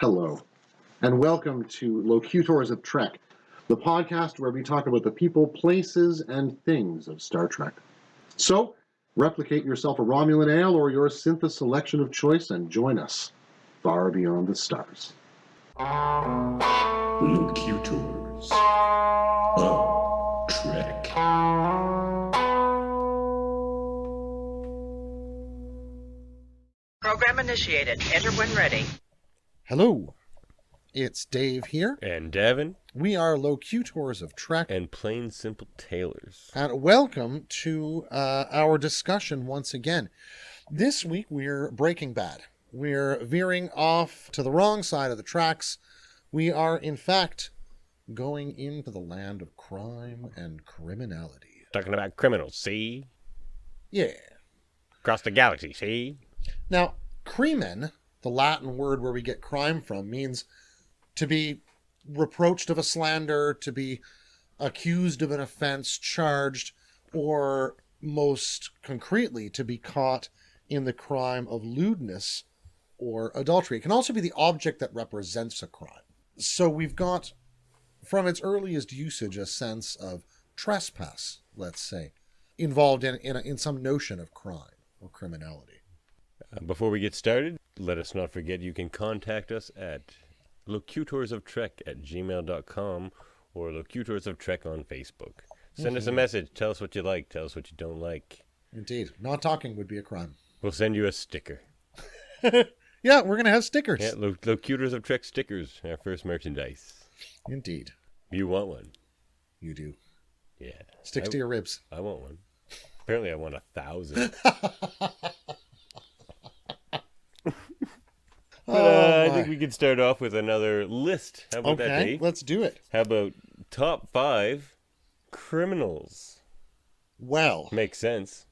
Hello, and welcome to Locutors of Trek, the podcast where we talk about the people, places, and things of Star Trek. So, replicate yourself a Romulan ale or your Syntha selection of choice and join us far beyond the stars. Locutors of Trek. Program initiated. Enter when ready. Hello, it's Dave here. And Davan. We are Locutors of Trek. And Plain Simple Tailors. And welcome to our discussion once again. This week we're Breaking Bad. We're veering off to the wrong side of the tracks. We are, in fact, going into the land of crime and criminality. Talking about criminals, see? Yeah. Across the galaxy, see? Now, crimen, the Latin word where we get crime from, means to be reproached of a slander, to be accused of an offense, charged, or most concretely, to be caught in the crime of lewdness or adultery. It can also be the object that represents a crime. So we've got, from its earliest usage, a sense of trespass, let's say, involved in some notion of crime or criminality. Before we get started, let us not forget you can contact us at locutorsoftrek@gmail.com or Locutors of Trek on Facebook. Send us a message. Tell us what you like. Tell us what you don't like. Indeed. Not talking would be a crime. We'll send you a sticker. Yeah, we're going to have stickers. Yeah, Locutors of Trek stickers, our first merchandise. Indeed. You want one? You do. Yeah. Sticks to your ribs. I want one. Apparently I want 1,000. I think we can start off with another list. How about that, Dave? Let's do it. How about top 5 criminals? Well, Makes sense.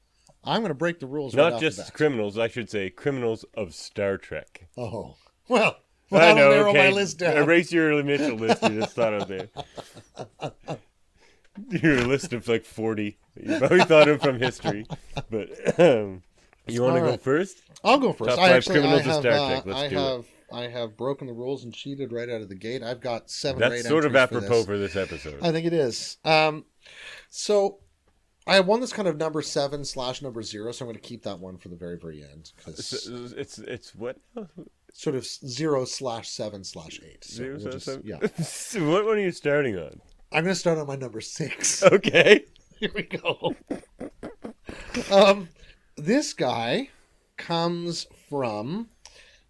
I'm going to break the rules right Not off just the bat. criminals, I should say criminals of Star Trek. Oh. Well, I know, narrow okay. my list down. Erase your initial list you just thought of there. Your list of like 40 that you probably thought of from history. But you want to go first? I'll go first. Top 5 criminals of Star Trek. Let's do it. I have broken the rules and cheated right out of the gate. I've got 7 or 8 That's sort of entries apropos for this episode. I think it is. So I have one that's kind of number 7/number 0, so I'm going to keep that one for the very, very end. It's what? Sort of 0/7/8. So Zero, we'll just, seven? yeah. So what one are you starting on? I'm going to start on my number 6. Okay. Here we go. This guy comes from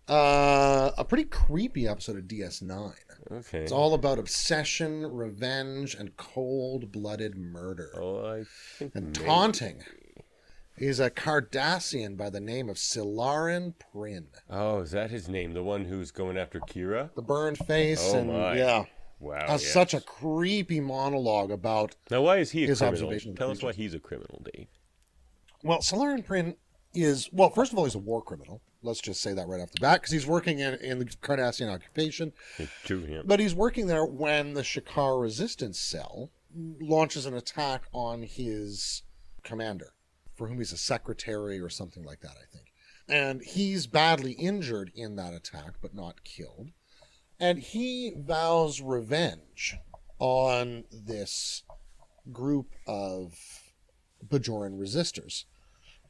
a pretty creepy episode of DS9. Okay. It's all about obsession, revenge, and cold-blooded murder. Oh, I think And maybe. taunting. He's a Cardassian by the name of Skelhorn. Oh, is that his name? The one who's going after Kira? The burned face, Oh, and my. yeah, Wow. has yes. such a creepy monologue about. Now, why is he a his criminal? observation of the Tell us why creatures. he's a criminal, Dave. Well, Skelhorn is, well, first of all, he's a war criminal. Let's just say that right off the bat, because he's working in the Cardassian occupation. True him. But he's working there when the Shakaar resistance cell launches an attack on his commander, for whom he's a secretary or something like that, I think. And he's badly injured in that attack, but not killed. And he vows revenge on this group of Bajoran resistors.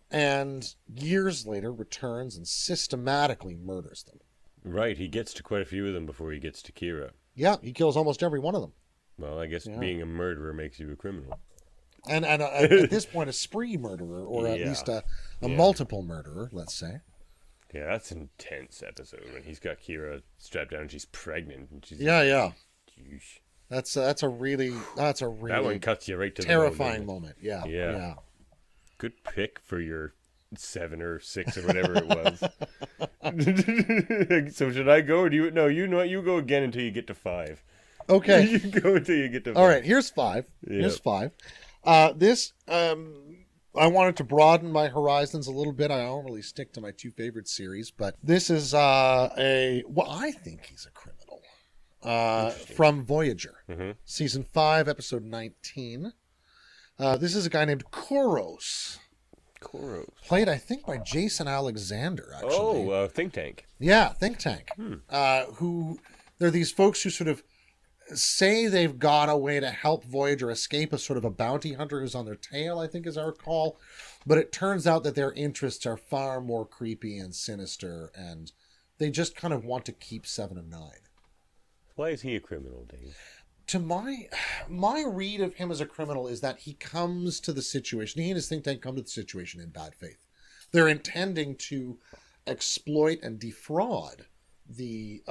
And years later returns and systematically murders them. Right, he gets to quite a few of them before he gets to Kira. Yeah, he kills almost every one of them. Well, I guess being a murderer makes you a criminal. And at this point, a spree murderer, or at Yeah. least a multiple murderer, let's say. Yeah, that's an intense episode when he's got Kira strapped down and she's pregnant. And she's Yeah. Yeesh. That's a really That one cuts you right to terrifying the bone, moment. Yeah. Yeah. Good pick for your 7 or 6 or whatever it was. So should I go or do you? No, you know what? You go again until you get to 5. Okay. You go until you get to 5. All right. Here's 5. Yep. Here's 5. This I wanted to broaden my horizons a little bit. I don't really stick to my 2 favorite series, but this is well, I think he's a criminal. From Voyager, season 5, episode 19. This is a guy named Koros. Koros. Played, I think, by Jason Alexander, actually. Oh, Think Tank. Yeah, Think Tank. Who, they're these folks who sort of say they've got a way to help Voyager escape a sort of a bounty hunter who's on their tail, I think is our call. But it turns out that their interests are far more creepy and sinister, and they just kind of want to keep 7 and 9. Why is he a criminal, Dave? To my read of him as a criminal is that he comes to the situation, he and his think tank come to the situation in bad faith. They're intending to exploit and defraud the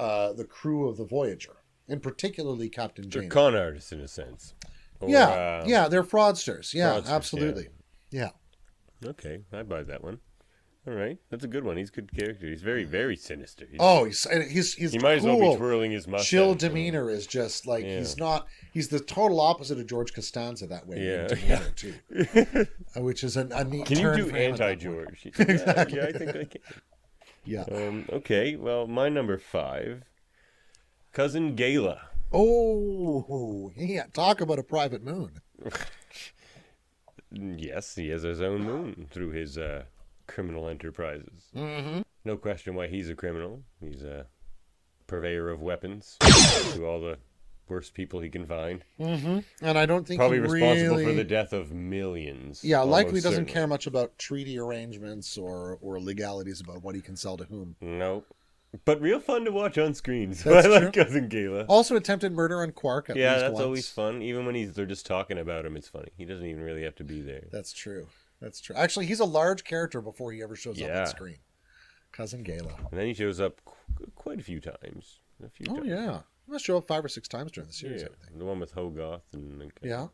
crew of the Voyager, and particularly Captain They're Jaemeel. con artists in a sense. Or, Yeah, they're fraudsters. Yeah, fraudsters, absolutely. Yeah. Okay, I buy that one. All right, that's a good one. He's a good character. He's very, very sinister. He's He might as well cool, be twirling his mustache. chill demeanor is just like Yeah. he's the total opposite of George Costanza that way. Yeah. In demeanor too, which is a neat Can you turn do for him at that anti-George? Exactly. Yeah, I think I can. Yeah. Okay, well, my number 5, Cousin Gala. Oh, yeah. Talk about a private moon. Yes, he has his own moon through his criminal enterprises. Mm-hmm. No question why he's a criminal. He's a purveyor of weapons to all the worst people he can find. Mm-hmm. And I don't think Probably he responsible really... for the death of millions. Yeah, likely almost doesn't certainly. care much about treaty arrangements or legalities about what he can sell to whom. Nope. But real fun to watch on screen, so That's I like true. Cousin Gala. Also attempted murder on Quark at Yeah, least that's once. always fun. Even when they're just talking about him, it's funny. He doesn't even really have to be there. That's true. That's true. Actually, he's a large character before he ever shows up Yeah. on screen. Cousin Gala. And then he shows up quite a few times. Oh, yeah. He must show up 5 or 6 times during the series, Yeah, I think. the one with Hogarth and Yeah.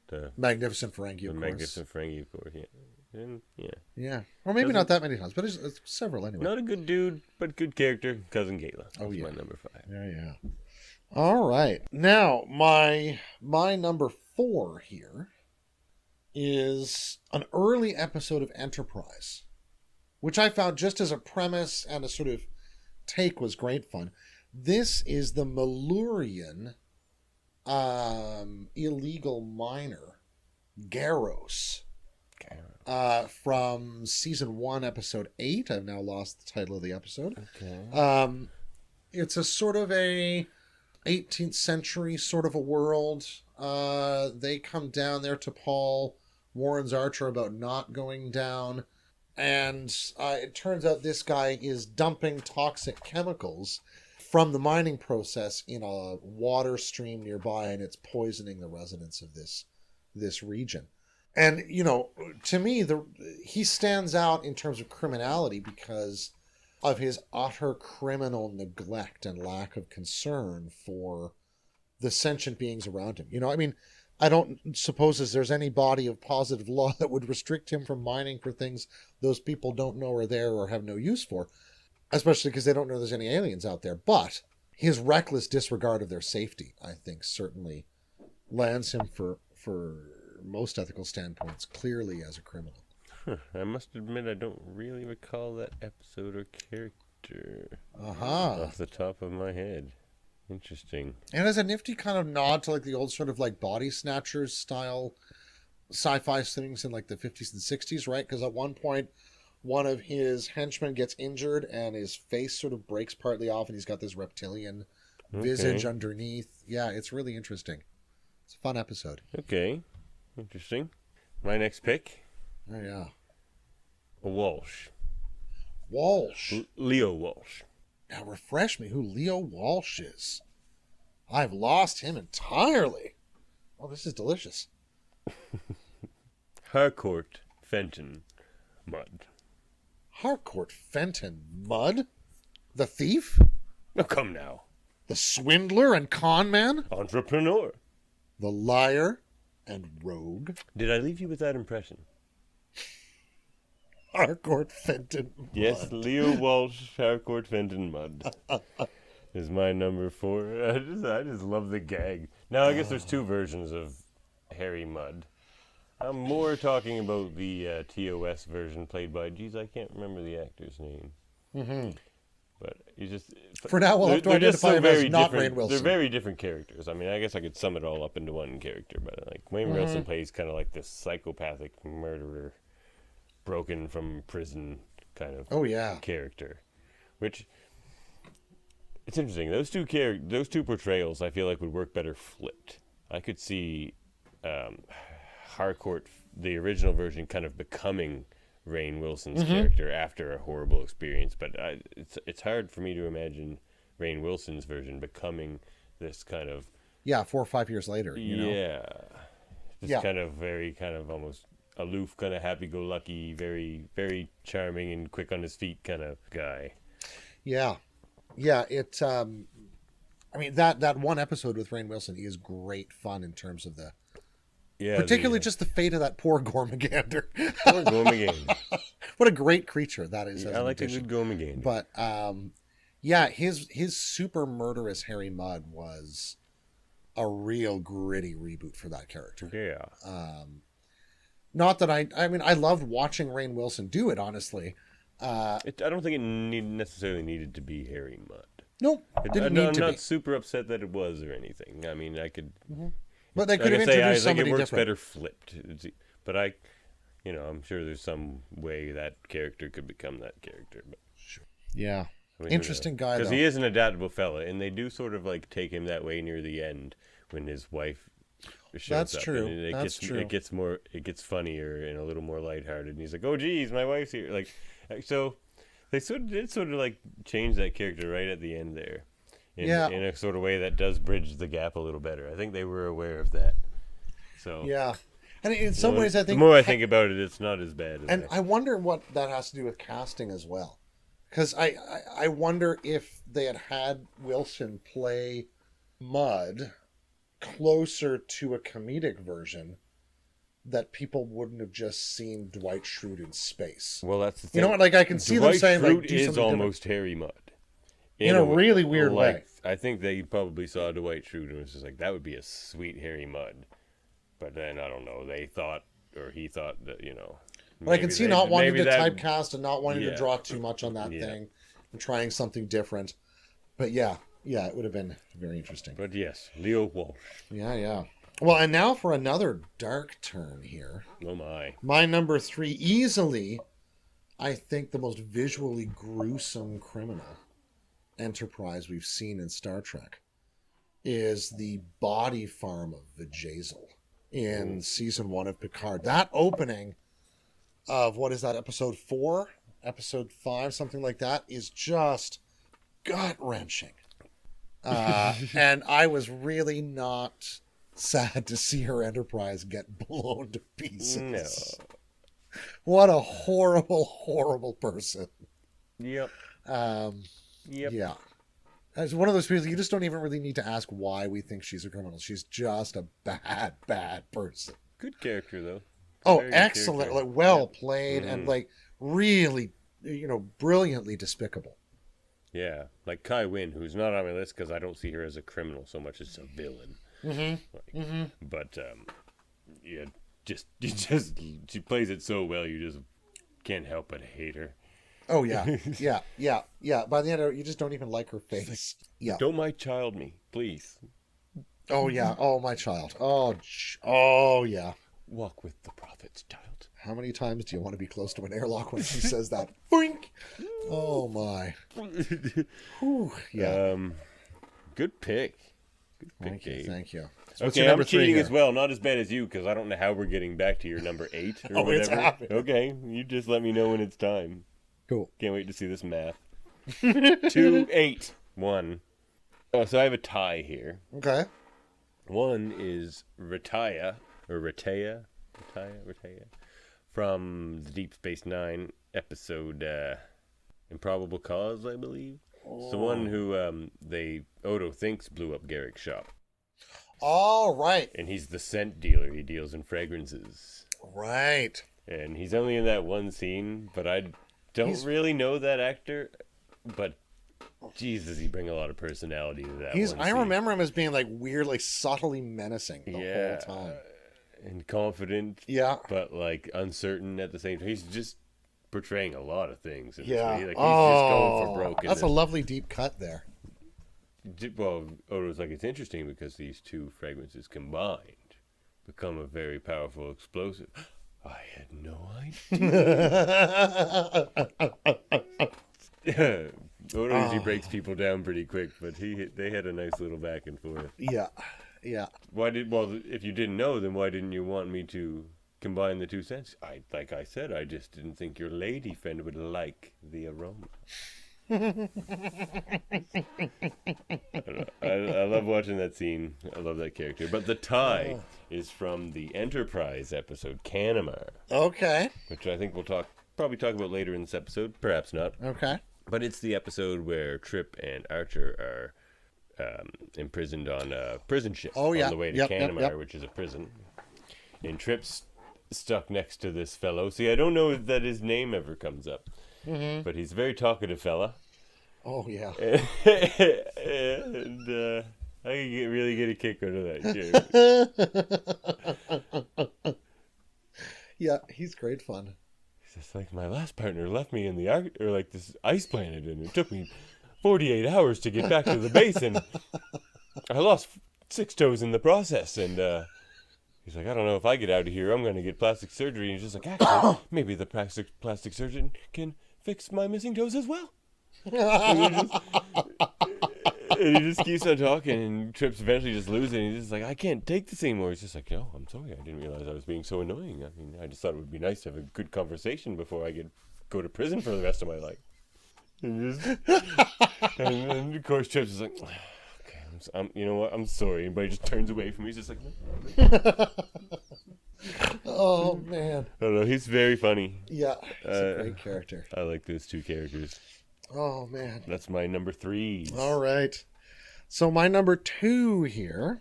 the Magnificent Ferengi, of course. Magnificent Ferengi, of course. Yeah, and, yeah. Yeah. Or maybe not that many times, but it's several anyway. Not a good dude, but good character. Cousin Gala. Oh, That's yeah. my number 5. Yeah. All right. Now, my number 4 here is an early episode of Enterprise, which I found just as a premise and a sort of take was great fun. This is the Malurian illegal miner, Garros, from season 1, episode 8. I've now lost the title of the episode. Okay. It's a sort of a 18th century sort of a world. They come down there to Paul Warren's Archer about not going down. And it turns out this guy is dumping toxic chemicals from the mining process in a water stream nearby, and it's poisoning the residents of this region. And, you know, to me, he stands out in terms of criminality because of his utter criminal neglect and lack of concern for the sentient beings around him. You know, I mean, I don't suppose there's any body of positive law that would restrict him from mining for things those people don't know are there or have no use for, especially because they don't know there's any aliens out there. But his reckless disregard of their safety, I think, certainly lands him for most ethical standpoints clearly as a criminal. I must admit I don't really recall that episode or character Aha. off the top of my head. Interesting. And as a nifty kind of nod to like the old sort of like Body Snatchers style sci-fi things in like the 50s and 60s, right? Because at one point, one of his henchmen gets injured and his face sort of breaks partly off and he's got this reptilian visage underneath. Yeah, it's really interesting. It's a fun episode. Okay. Interesting. My next pick, Oh, yeah. a Walsh. Walsh. Leo Walsh. Now refresh me who Leo Walsh is. I've lost him entirely. Oh, this is delicious. Harcourt Fenton Mudd. Harcourt Fenton Mudd? The thief? Oh, come now. The swindler and con man? Entrepreneur. The liar and rogue? Did I leave you with that impression? Harcourt Fenton Mudd. Yes, Leo Walsh, Harcourt Fenton Mudd is my number 4. I just love the gag. Now, I guess there's 2 versions of Harry Mudd. I'm more talking about the TOS version played by, I can't remember the actor's name. Mm-hmm. But you just... For now, we'll have to they're just identify him as very not different- Rainn Wilson. They're very different characters. I mean, I guess I could sum it all up into one character, but like Wayne Wilson plays kind of like this psychopathic murderer. broken from prison kind of Oh yeah. character, which it's interesting. Those two portrayals I feel like would work better flipped. I could see Harcourt, the original version, kind of becoming Rainn Wilson's character after a horrible experience, but it's hard for me to imagine Rainn Wilson's version becoming this kind of 4 or 5 years later. You know? Kind of very kind of almost aloof, kind of happy-go-lucky, very very charming and quick on his feet kind of guy. Yeah. It. I mean that one episode with Rainn Wilson is great fun in terms of the. Yeah, particularly just the fate of that poor Gormagander. Poor Gormagander. What a great creature that is. I like a good Gormagander. But his super murderous Harry Mudd was a real gritty reboot for that character. Yeah. Not that I mean, I loved watching Rainn Wilson do it, honestly. I don't think it necessarily needed to be Harry Mudd. Nope. I'm not super upset that it was or anything. I mean, I could... But they could have introduced somebody different. I think it works different. better flipped. But I'm sure there's some way that character could become that character. But yeah. I mean, Interesting guy, because he is an adaptable fella, and they do sort of like take him that way near the end when his wife shows That's up. true. And That's true. It gets funnier and a little more lighthearted. And he's like, "Oh, geez, my wife's here." Like, so they did like change that character right at the end there. In a sort of way that does bridge the gap a little better. I think they were aware of that. So yeah, and in some ways, I think the more I think about it, it's not as bad. And I wonder what that has to do with casting as well, because I wonder if they had Wilson play Mudd closer to a comedic version, that people wouldn't have just seen Dwight Schrute in space. Well, that's the thing. You know what? Like I can see them saying Schrute like, do is something almost Harry Mudd. In a really weird way. I think they probably saw Dwight Schrute and was just like, that would be a sweet Harry Mudd. But then, I don't know, he thought that, But I can see not wanting to typecast and not wanting to draw too much on that thing and trying something different. But yeah, it would have been very interesting. But yes, Leo Walsh. Yeah. Well, and now for another dark turn here. Oh my. My number 3, easily, I think the most visually gruesome criminal enterprise we've seen in Star Trek is the body farm of Vajazel in season 1 of Picard. That opening of, what is that, episode 4? Episode 5, something like that, is just gut-wrenching. And I was really not sad to see her enterprise get blown to pieces. No. What a horrible, horrible person. Yep. Yeah. As one of those people, you just don't even really need to ask why we think she's a criminal. She's just a bad, bad person. Good character, though. Oh, excellent. Like, well played and, like, really, brilliantly despicable. Yeah. Like Kai Wynn, who's not on my list because I don't see her as a criminal so much as a villain. But, she plays it so well, you just can't help but hate her. Oh, yeah. Yeah. By the end, you just don't even like her face. Yeah. Don't my child me, please. Oh, yeah. Oh, my child. Oh, yeah. Walk with the prophet's child. How many times do you want to be close to an airlock when she says that? Boink! Oh, my. Whew. Yeah. Good pick. Thank you. So okay, I'm cheating as well. Not as bad as you, because I don't know how we're getting back to your number 8 or whatever. It's happening. Okay, you just let me know when it's time. Cool. Can't wait to see this math. 2, 8, 1. Oh, so I have a tie here. Okay. 1 is Retaya, from the Deep Space Nine episode Improbable Cause, I believe. It's the one who Odo thinks blew up Garrick's shop. All right. And he's the scent dealer. He deals in fragrances. Right. And he's only in that one scene, but I don't really know that actor. But Jesus, he bring a lot of personality to that one I scene. remember him as being like weird, like subtly menacing the whole time. And confident. Yeah. But like uncertain at the same time. He's just portraying a lot of things. Yeah. Like, he's just going for broke. That's a lovely deep cut there. Well, Odo's like, it's interesting because these two fragrances combined become a very powerful explosive. I had no idea. Odo usually breaks people down pretty quick, but they had a nice little back and forth. Yeah. Yeah. If you didn't know, then why didn't you want me to combine the two scents? Like I said, I just didn't think your lady friend would like the aroma. I love watching that scene. I love that character. But the tie is from the Enterprise episode, Canamar. Okay. Which I think we'll probably talk about later in this episode. Perhaps not. Okay. But it's the episode where Trip and Archer are imprisoned on a prison ship on the way to Canamar, which is a prison. And Trip's stuck next to this fellow. See, I don't know that his name ever comes up. Mm-hmm. But he's a very talkative fella. Oh, yeah. And I really get a kick out of that character. Yeah, he's great fun. It's just like, my last partner left me in this ice planet, and it took me 48 hours to get back to the base, and I lost 6 toes in the process, and he's like, I don't know, if I get out of here, I'm going to get plastic surgery. And he's just like, actually, maybe the plastic surgeon can fix my missing toes as well. And he just keeps on talking, and Trips eventually just loses it, and he's just like, I can't take this anymore. He's just like, no, I'm sorry, I didn't realize I was being so annoying. I mean, I just thought it would be nice to have a good conversation before I go to prison for the rest of my life. And then of course Trips is like, okay, you know what, I'm sorry. But he just turns away from me. He's just like, no. Oh, man. I don't know, he's very funny. Yeah, he's a great character. I like those two characters. Oh, man. That's my number 3. All right. So my number 2 here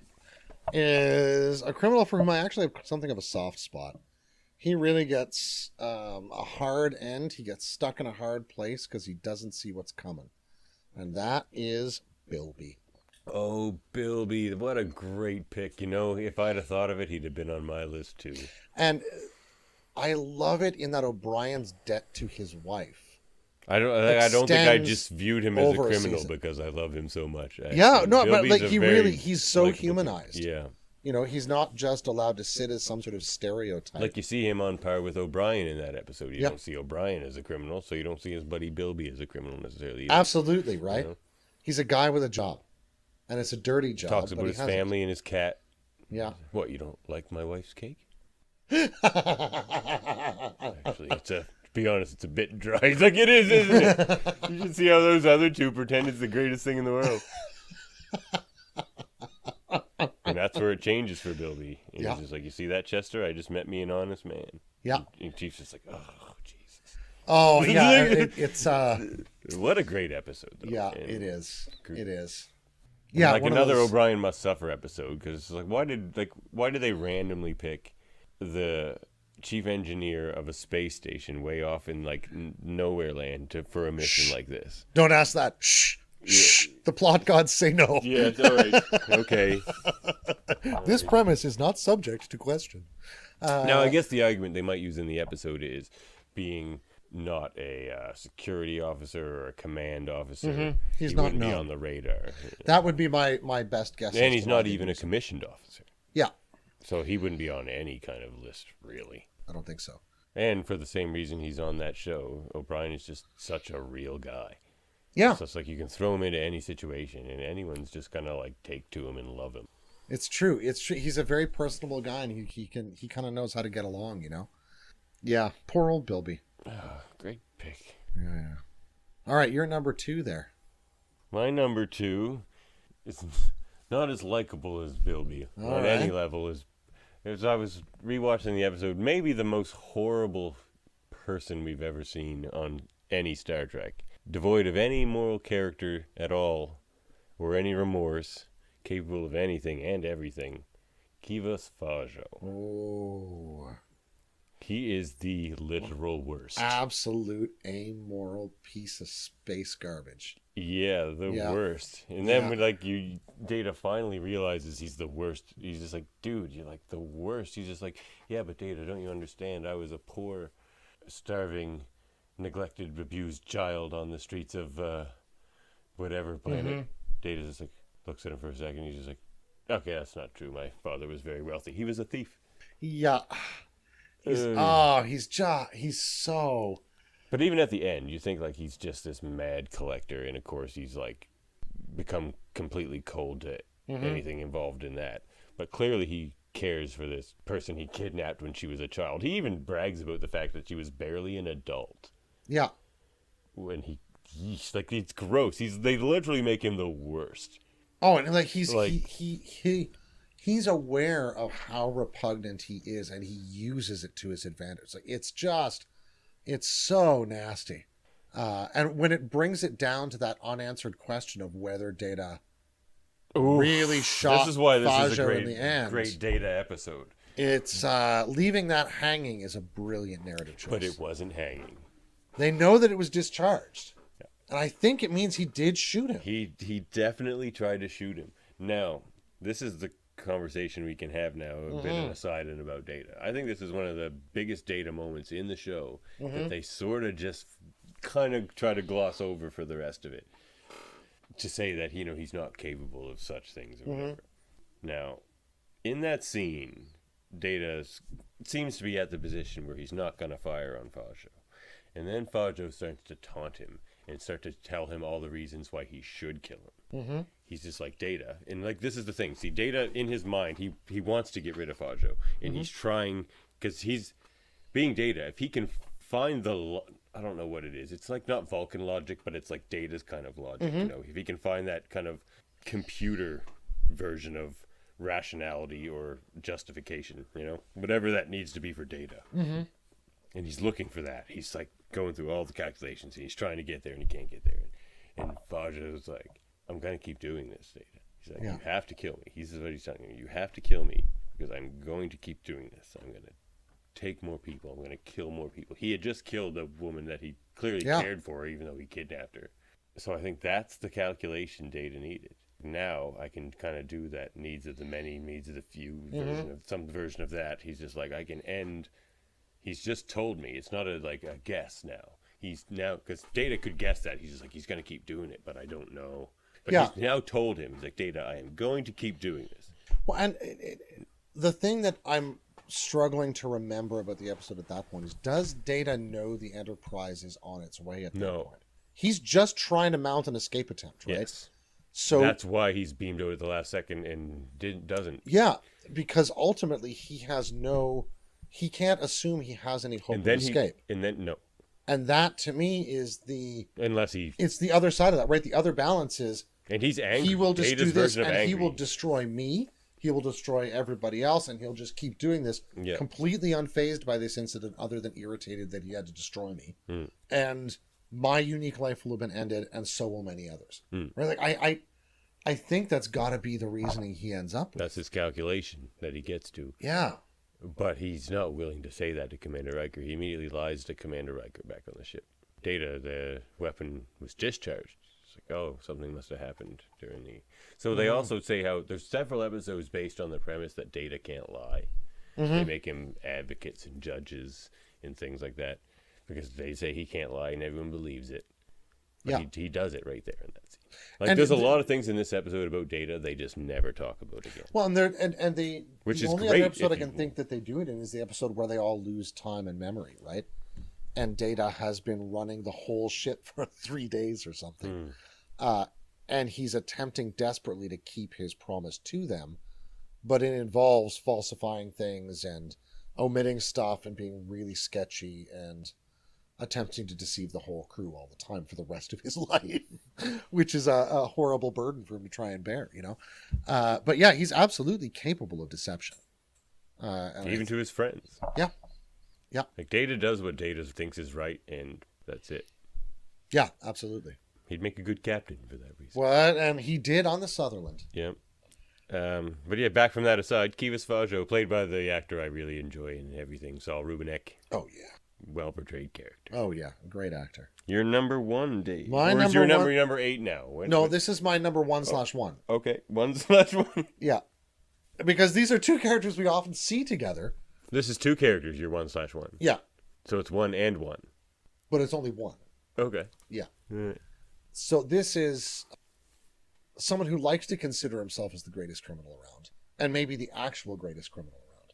is a criminal for whom I actually have something of a soft spot. He really gets a hard end. He gets stuck in a hard place because he doesn't see what's coming. And that is Bilby. Oh, Bilby. What a great pick. You know, if I'd have thought of it, he'd have been on my list too. And I love it in that O'Brien's debt to his wife. I don't think I just viewed him as a criminal because I love him so much. Actually. Yeah, no, Bilby's but like he's so humanized. Yeah. You know, he's not just allowed to sit as some sort of stereotype. Like you see him on par with O'Brien in that episode. You don't see O'Brien as a criminal, so you don't see his buddy Bilby as a criminal necessarily either. Absolutely, right? You know? He's a guy with a job. And it's a dirty job. Talks about his family and his cat. Yeah. What, you don't like my wife's cake? Actually, to be honest, it's a bit dry. He's like, it is, isn't it? You should see how those other two pretend it's the greatest thing in the world. And that's where it changes for Bilby. He's just like, you see that, Chester? I just met me an honest man. Yeah. And Chief's just like, oh, Jesus. Oh, yeah. It's what a great episode, though. Yeah, it is. It is. Yeah, like another O'Brien Must Suffer episode, because it's like, why did they randomly pick the chief engineer of a space station way off in like nowhere land for a mission like this? Don't ask that. Shh. Shh. The plot gods say no. Yeah, it's all right. Okay. This premise is not subject to question. Now, I guess the argument they might use in the episode is being not a security officer or a command officer. Mm-hmm. He wouldn't be on the radar. That would be my best guess. And he's not even a commissioned officer. Yeah. So he wouldn't be on any kind of list, really. I don't think so. And for the same reason he's on that show, O'Brien is just such a real guy. Yeah. So it's like you can throw him into any situation and anyone's just gonna like take to him and love him. It's true. It's true. He's a very personable guy, and he kind of knows how to get along, you know. Yeah. Poor old Bilby. Great pick. Yeah. All right, you're number 2 there. My number 2 is not as likable as Bilby on any level. As I was rewatching the episode, maybe the most horrible person we've ever seen on any Star Trek. Devoid of any moral character at all, or any remorse, capable of anything and everything. Kivas Fajo. Oh. He is the literal worst. Absolute amoral piece of space garbage. Yeah, the worst. And then when Data finally realizes he's the worst. He's just like, dude, you're like the worst. He's just like, yeah, but Data, don't you understand? I was a poor, starving, neglected, abused child on the streets of whatever planet. Mm-hmm. Data just like looks at him for a second. He's just like, okay, that's not true. My father was very wealthy. He was a thief. Yeah. He's so. But even at the end, you think like he's just this mad collector, and of course he's like become completely cold to anything involved in that. But clearly he cares for this person he kidnapped when she was a child. He even brags about the fact that she was barely an adult. Yeah. When like it's gross. They literally make him the worst. Oh, and like he's aware of how repugnant he is, and he uses it to his advantage. Like it's so nasty. And when it brings it down to that unanswered question of whether Data really shot this is why this is a Fajo in the end, great Data episode. It's leaving that hanging is a brilliant narrative choice. But it wasn't hanging. They know that it was discharged. Yeah. And I think it means he did shoot him. He definitely tried to shoot him. Now, this is the conversation we can have now, a bit of an aside and about Data. I think this is one of the biggest Data moments in the show that they sort of just kind of try to gloss over for the rest of it. To say that, he's not capable of such things or whatever. Now, in that scene, Data seems to be at the position where he's not going to fire on Fajo. And then Fajo starts to taunt him and start to tell him all the reasons why he should kill him. He's just like Data. And like, this is the thing. See, Data, in his mind, he wants to get rid of Fajo. And he's trying, because he's being Data. If he can find I don't know what it is. It's like not Vulcan logic, but it's like Data's kind of logic. If he can find that kind of computer version of rationality or justification, whatever that needs to be for Data. And he's looking for that. He's like going through all the calculations, and he's trying to get there, and he can't get there. And Fajo's like, I'm going to keep doing this, Data. He's like, you have to kill me. He's what he's telling me. You have to kill me because I'm going to keep doing this. I'm going to take more people. I'm going to kill more people. He had just killed a woman that he clearly cared for, even though he kidnapped her. So I think that's the calculation Data needed. Now I can kind of do that needs of the many, needs of the few version of some version of that. He's just like, I can end. He's just told me. It's not a guess now. He's now, because Data could guess that. He's just like, he's going to keep doing it, but I don't know. But he's now told him, he's like, Data, I am going to keep doing this. Well, and the thing that I'm struggling to remember about the episode at that point is, does Data know the Enterprise is on its way at that point? He's just trying to mount an escape attempt, right? Yes. So that's why he's beamed out at the last second and doesn't. Yeah, because ultimately he can't assume he has any hope of escape. And that to me is it's the other side of that, right? The other balance is, and he's angry. He will just do this, and he will destroy me. He will destroy everybody else, and he'll just keep doing this, completely unfazed by this incident, other than irritated that he had to destroy me. And my unique life will have been ended, and so will many others. Right? Like I think that's got to be the reasoning he ends up with. That's his calculation that he gets to. Yeah. But he's not willing to say that to Commander Riker. He immediately lies to Commander Riker back on the ship. Data, the weapon was discharged. It's like, oh, something must have happened during the... So they also say how there's several episodes based on the premise that Data can't lie. They make him advocates and judges and things like that because they say he can't lie and everyone believes it. But he does it right there in that scene. Like, there's a lot of things in this episode about Data they just never talk about again. Well, and the only other episode I can think that they do it in is the episode where they all lose time and memory, right? And Data has been running the whole ship for 3 days or something. And he's attempting desperately to keep his promise to them, but it involves falsifying things and omitting stuff and being really sketchy and attempting to deceive the whole crew all the time for the rest of his life, which is a horrible burden for him to try and bear, But yeah, he's absolutely capable of deception. Even to his friends. Yeah. Yeah. Like, Data does what Data thinks is right, and that's it. Yeah, absolutely. He'd make a good captain for that reason. Well, and he did on the Sutherland. Yeah. But yeah, back from that aside, Kivas Fajo, played by the actor I really enjoy and everything, Saul Rubinek. Oh, yeah. Well-portrayed character. Oh, yeah. Great actor. Your number one, Dave. Or is your number 8 now? This is my number 1/1. Okay, 1/1. Yeah. Because these are two characters we often see together. This is 2 characters, your 1/1. Yeah. So it's 1 and 1. But it's only 1. Okay. Yeah. All right. So this is someone who likes to consider himself as the greatest criminal around, and maybe the actual greatest criminal around.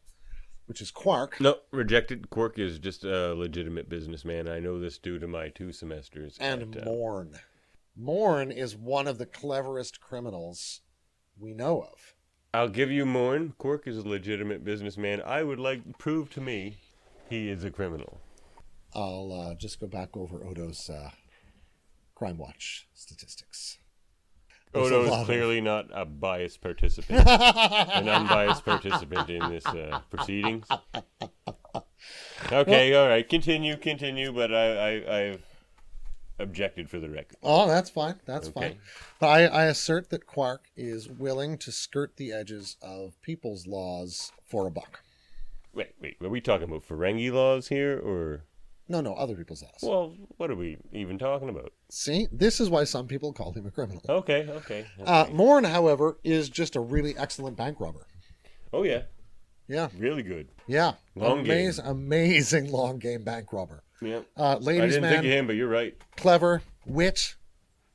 which is Quark. No, rejected. Quark is just a legitimate businessman. I know this due to my 2 semesters. And Morn. Morn is one of the cleverest criminals we know of. I'll give you Morn. Quark is a legitimate businessman. I would like prove to me he is a criminal. I'll just go back over Odo's Crime Watch statistics. Odo is clearly not a biased participant, an unbiased participant in this proceedings. Okay, all right, continue, but I've objected for the record. Oh, that's fine. That's fine. But I assert that Quark is willing to skirt the edges of people's laws for a buck. Wait, are we talking about Ferengi laws here, or? No, other people's laws. Well, what are we even talking about? See, this is why some people call him a criminal. Okay. Morn, however, is just a really excellent bank robber. Oh, yeah. Yeah. Really good. Yeah. Long game. Amazing long game bank robber. Yeah. Ladies' I didn't man, think of him, but you're right. clever, wit,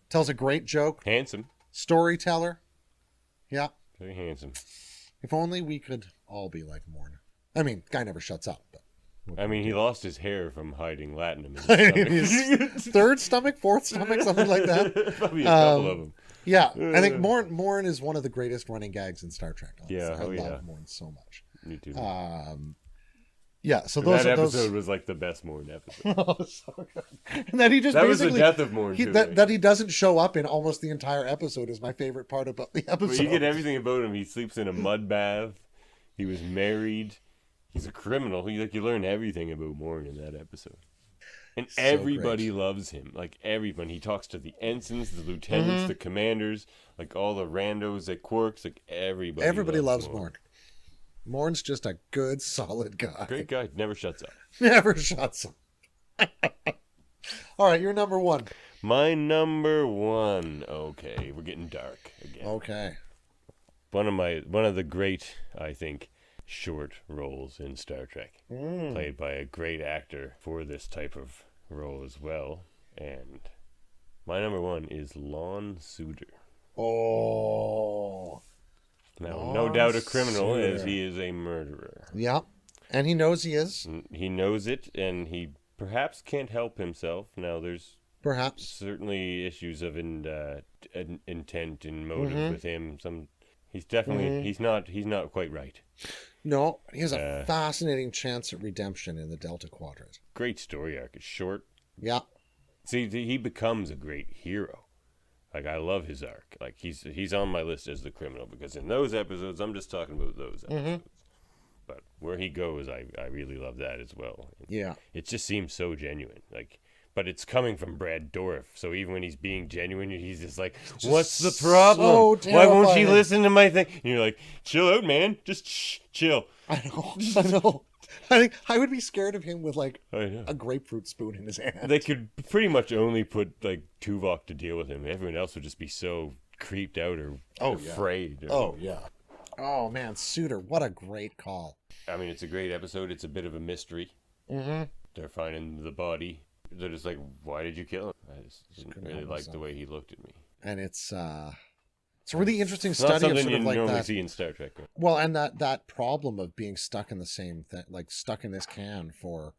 tells a great joke, Handsome. storyteller. Yeah. Very handsome. If only we could all be like Morn. I mean, guy never shuts up. But I mean, he lost his hair from hiding latinum in in his stomach. his third stomach, fourth stomach, something like that. Probably a couple of them. Yeah, I think Morn is one of the greatest running gags in Star Trek. Honestly. Yeah, I love Morn so much. Me too. Yeah, so those that episode was like the best Morn episode. Oh, so good. And that he just That was the basically death of Morn, too, right? that he doesn't show up in almost the entire episode is my favorite part about the episode. But you get everything about him. He sleeps in a mud bath. He was married. He's a criminal. You learn everything about Morn in that episode. And So everybody great. loves him. Like, everyone. He talks to the ensigns, the lieutenants, the commanders, like all the randos at Quarks. Like, everybody loves Morn. Morn's just a good, solid guy. Great guy. Never shuts up. Never shuts up. All right, you're number one. My number one. Okay, we're getting dark again. Okay. One of the great, I think, short roles in Star Trek, played by a great actor for this type of role as well. And my number one is Lon Suder. Oh. Now, no doubt a criminal, as he is a murderer. Yeah, and he knows he is. He knows it, and he perhaps can't help himself. Now, there's Perhaps. certainly issues of intent and motive with him. He's definitely he's not quite right. No, he has a fascinating chance at redemption in the Delta Quadrant. Great story arc. It's short. Yeah. See, he becomes a great hero. Like, I love his arc. Like, he's on my list as the criminal, because in those episodes, I'm just talking about those episodes. But where he goes, I really love that as well. Yeah. It just seems so genuine. Like, but it's coming from Brad Dourif, so even when he's being genuine, he's just like, "What's the problem? so Why won't she terrifying." listen to my thing?" And you're like, "Chill out, man. Just chill." I know. I think I would be scared of him with like I know. a grapefruit spoon in his hand. They could pretty much only put like Tuvok to deal with him. Everyone else would just be so creeped out or afraid. Oh yeah. Oh man, Suter, what a great call. I mean, it's a great episode. It's a bit of a mystery. Mm-hmm. They're finding the body. They're just like, "Why did you kill him?" I just didn't couldn't really help like myself. the way he looked at me. And it's a really interesting It's not study of something sort you of like normally that. see in Star Trek. Well, and that problem of being stuck in the same thing, like stuck in this can for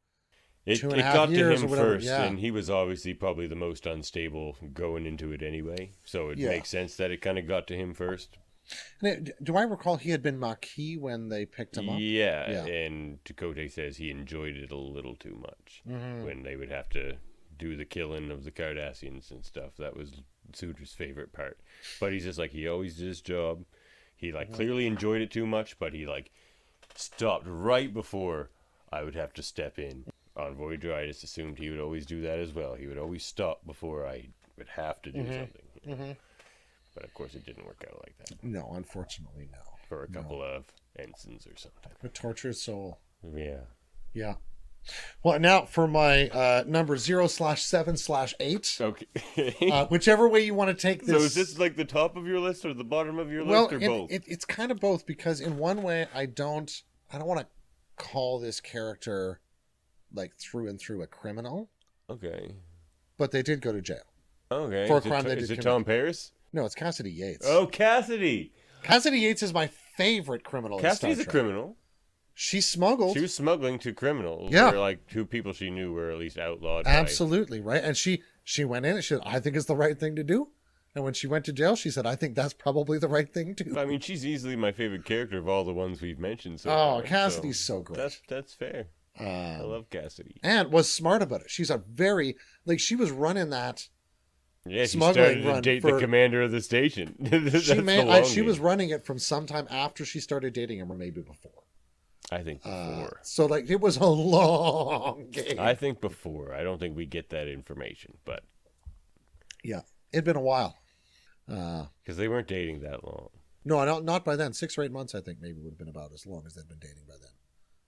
It 2.5 got to years him or whatever, first, yeah. and he was obviously probably the most unstable going into it anyway. So it Yeah. makes sense that it kind of got to him first. And do I recall he had been Maquis when they picked him up? Yeah, Yeah. and Chakotay says he enjoyed it a little too much Mm-hmm. when they would have to do the killing of the Cardassians and stuff. That was Suter's favorite part. But he's just like, he always did his job. He like clearly enjoyed it too much, but he like stopped right before I would have to step in. On Voyager, I just assumed he would always do that as well. He would always stop before I would have to do something. You know? But of course, it didn't work out like that No, unfortunately, no. for a couple of ensigns or something. A tortured soul. Yeah. Yeah. Well, now for my number 0/7/8. Okay. Whichever way you want to take this. So is this like the top of your list or the bottom of your well, list or both? it's kind of both, because in one way I don't want to call this character like through and through a criminal, Okay. but they did go to jail. Okay. For a Is it crime they Is did it Tom commit. Paris? No, it's Cassidy Yates. Oh, Cassidy. Cassidy Yates is my favorite criminal. Cassidy's in a Star Trek. criminal. She smuggled. She was smuggling to criminals. Yeah. Or like two people she knew were at least outlawed. Absolutely, right? And she went in and she said, I think it's the right thing to do. And when she went to jail, she said, I think that's probably the right thing to do. I mean, she's easily my favorite character of all the ones we've mentioned so Oh, far. Cassidy's so great. That's fair. I love Cassidy. And was smart about it. She's a very, like, she was running that. Yeah, she Smuggling started to run date for- the commander of the station. She was running it from sometime after she started dating him or maybe before. I think before. So, like, it was a long game. I think before. I don't think we get that information, but Yeah, it'd been a while. because they weren't dating that long. No, not by then. 6 or 8 months, I think, maybe would have been about as long as they'd been dating by then.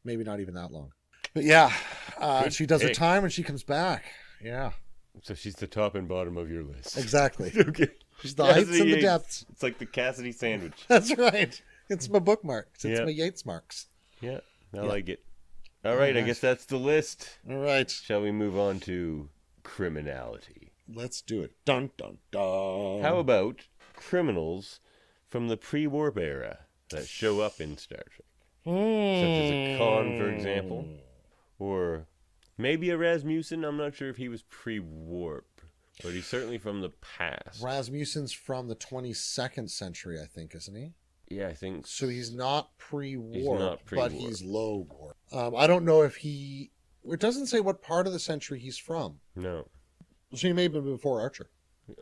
Maybe not even that long. But yeah, Good she does her pick. time and she comes back. Yeah, So she's the top and bottom of your list. exactly. Okay. She's the heights and the Yates. depths. It's like the Cassidy sandwich. That's right. It's my bookmarks. It's Yeah. my Yates marks. Yeah, I Yeah. like it. All right, I nice. guess that's the list. All right, Shall we move on to criminality? let's do it. Dun, dun, dun. How about criminals from the pre-warp era that show up in Star Trek? Such as a Khan, for example. Or maybe a Rasmussen. I'm not sure if he was pre-warp, but he's certainly from the past. Rasmussen's from the 22nd century, I think, isn't he? Yeah, I think So he's not pre-warp, He's not pre-warp. but he's low warp. I don't know if he... It doesn't say what part of the century he's from. No. So he may have been before Archer.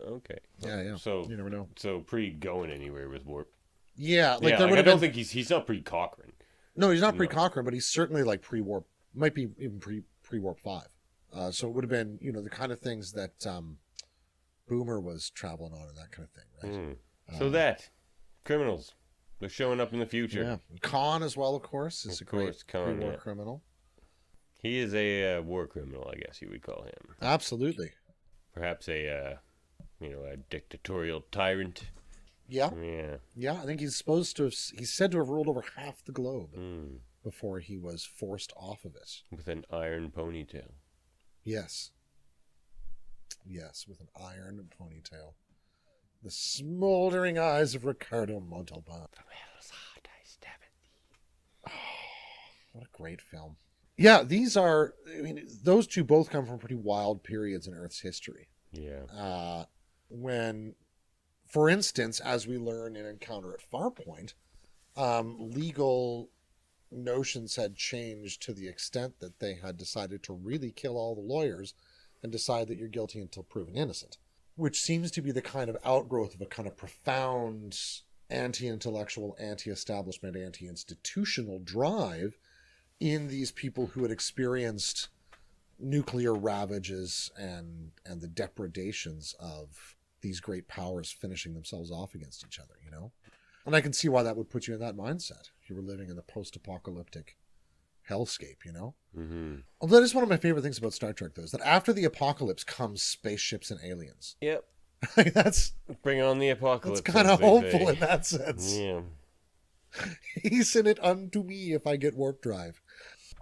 Okay. Yeah. So You never know. So pre-going anywhere with warp. Yeah, like Yeah, there like, would I have don't been... think he's not pre-Cochrane. No, he's not No. pre-Cochrane, but he's certainly like pre-warp. Might be even pre-warp 5. So it would have been, the kind of things that Boomer was traveling on and that kind of thing, right? So criminals, they're showing up in the future. Yeah. Khan as well, of course, is Of a great course, Khan, pre-war yeah. criminal. He is a war criminal, I guess you would call him. Absolutely. Perhaps a dictatorial tyrant. Yeah. Yeah. Yeah, I think he's said to have ruled over half the globe Mm. before he was forced off of it. With an iron ponytail. Yes. Yes, with an iron ponytail. The smoldering eyes of Ricardo Montalban. What a great film. Yeah, those two both come from pretty wild periods in Earth's history. Yeah. When, for instance, as we learn in Encounter at Farpoint, legal notions had changed to the extent that they had decided to really kill all the lawyers and decide that you're guilty until proven innocent, which seems to be the kind of outgrowth of a kind of profound anti-intellectual, anti-establishment, anti-institutional drive in these people who had experienced nuclear ravages and the depredations of these great powers finishing themselves off against each other, And I can see why that would put you in that mindset if you were living in the post-apocalyptic hellscape, Mm-hmm. Although that is one of my favorite things about Star Trek, though, is that after the apocalypse comes spaceships and aliens. Yep. That's Bring on the apocalypse. kind as of they hopeful say. in that sense. Yeah. Hasten it unto me if I get warp drive.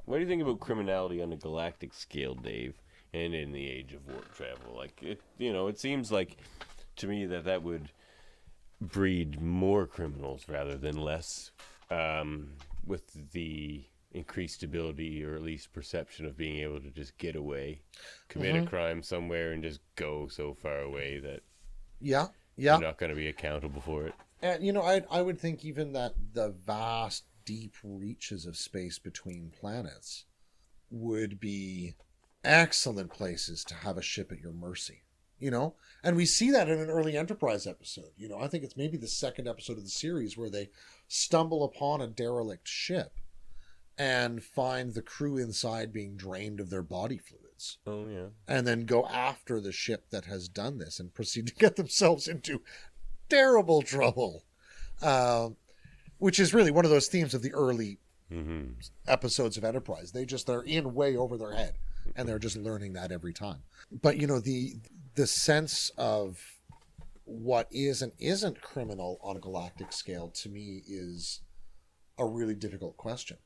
What do you think about criminality on a galactic scale, Dave? And in the age of warp travel, it seems like to me that would breed more criminals rather than less, with the increased ability or at least perception of being able to just get away, commit a crime somewhere, and just go so far away that Yeah. you're not going to be accountable for it. And, I would think even that the vast, deep reaches of space between planets would be excellent places to have a ship at your mercy, And we see that in an early Enterprise episode. I think it's maybe the second episode of the series where they stumble upon a derelict ship and find the crew inside being drained of their body fluids. Oh, yeah. And then go after the ship that has done this and proceed to get themselves into terrible trouble. Which is really one of those themes of the early episodes of Enterprise. They're in way over their head, and they're just learning that every time. But, the sense of what is and isn't criminal on a galactic scale, to me, is a really difficult question.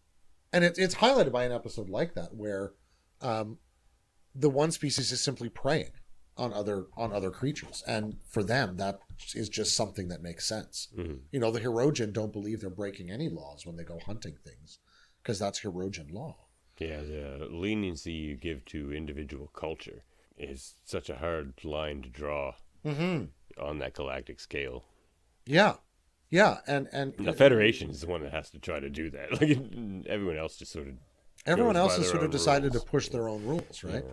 And it's highlighted by an episode like that, where the one species is simply preying on other creatures, and for them that is just something that makes sense. The Hirogen don't believe they're breaking any laws when they go hunting things, because that's Hirogen law. Yeah, the leniency you give to individual culture is such a hard line to draw on that galactic scale. Yeah, and The Federation is the one that has to try to do that. Like everyone else just sort of everyone goes else by has their sort of own decided rules. to push their own rules, right?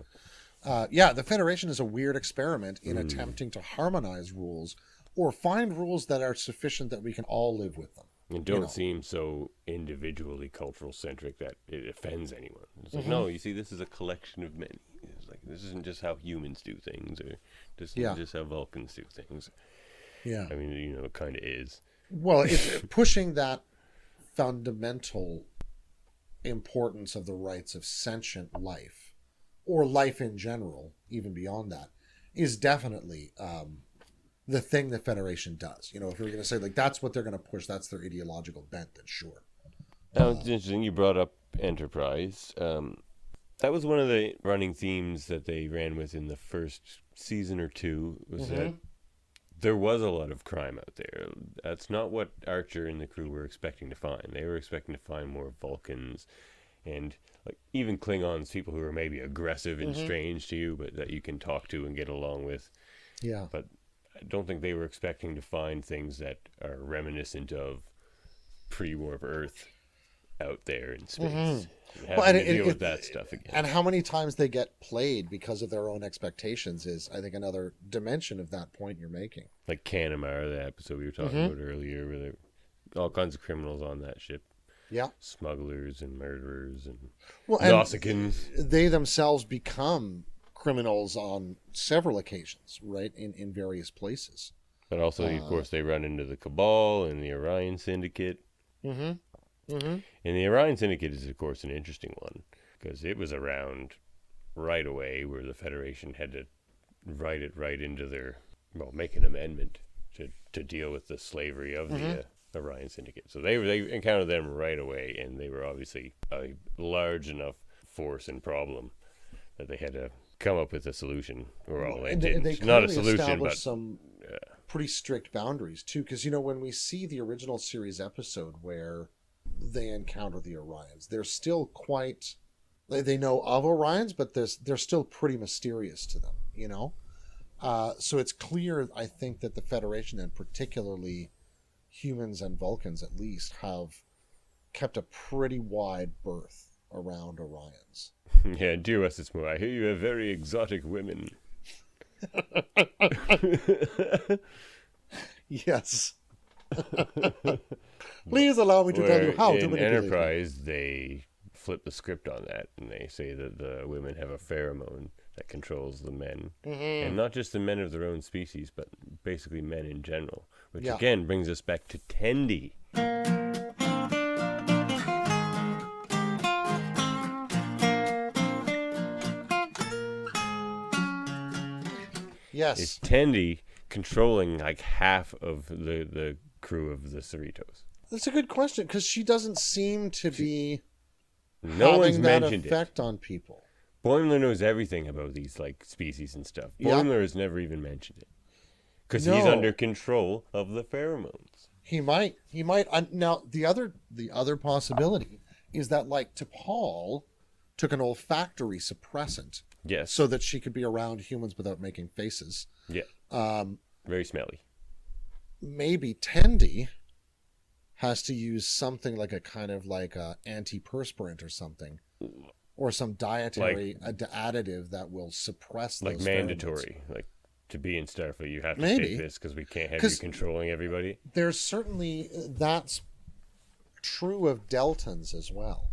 Yeah. The Federation is a weird experiment in attempting to harmonize rules or find rules that are sufficient that we can all live with them. And don't seem so individually cultural centric that it offends anyone. It's like, no, you see, this is a collection of many. It's like, this isn't just how humans do things, or this isn't just how Vulcans do things. Yeah. I mean, it kind of is. Well, it's pushing that fundamental importance of the rights of sentient life, or life in general, even beyond that, is definitely the thing the Federation does. If we were going to say, like, that's what they're going to push, that's their ideological bent, then sure. Now, it's interesting you brought up Enterprise. That was one of the running themes that they ran with in the first season or two, was that there was a lot of crime out there. That's not what Archer and the crew were expecting to find. They were expecting to find more Vulcans and like even Klingons, people who are maybe aggressive and strange to you, but that you can talk to and get along with. Yeah. But I don't think they were expecting to find things that are reminiscent of pre-warp Earth out there in space. Having to deal with that stuff again. And how many times they get played because of their own expectations is, I think, another dimension of that point you're making. Like Kanamar, the episode we were talking about earlier, where there were all kinds of criminals on that ship. Yeah. Smugglers and murderers and Nausicaans. They themselves become criminals on several occasions, right, in various places. But also, of course, they run into the Cabal and the Orion Syndicate. And the Orion Syndicate is, of course, an interesting one, because it was around right away where the Federation had to write it right into their, make an amendment to deal with the slavery of the Orion Syndicate. So they encountered them right away, and they were obviously a large enough force and problem that they had to come up with a solution. They not a solution, but some pretty strict boundaries too, because when we see the original series episode where they encounter the Orions, they're still quite, they know of Orions, but they're still pretty mysterious to them, so it's clear, I think, that the Federation, and particularly humans and Vulcans at least, have kept a pretty wide berth around Orions. Yeah, dear Westesmore, I hear you have very exotic women. Yes. Please allow me to tell you how to manipulate in Enterprise, they flip the script on that, and they say that the women have a pheromone that controls the men. And not just the men of their own species, but basically men in general. Which, again, brings us back to Tendi. Yes. Is Tendi controlling like half of the crew of the Cerritos? That's a good question, because she doesn't seem to be no one's having that mentioned effect on people. Boimler knows everything about these like species and stuff. Boimler has never even mentioned it because he's under control of the pheromones. He might. Now the other possibility is that, like, T'Pol took an olfactory suppressant, yes, so that she could be around humans without making faces. Yeah, very smelly. Maybe Tendi has to use something like a kind of like a antiperspirant or something, or some dietary additive that will suppress those mandatory, like to be in Starfleet you have to take this because we can't have you controlling everybody. There's certainly, that's true of Deltans as well.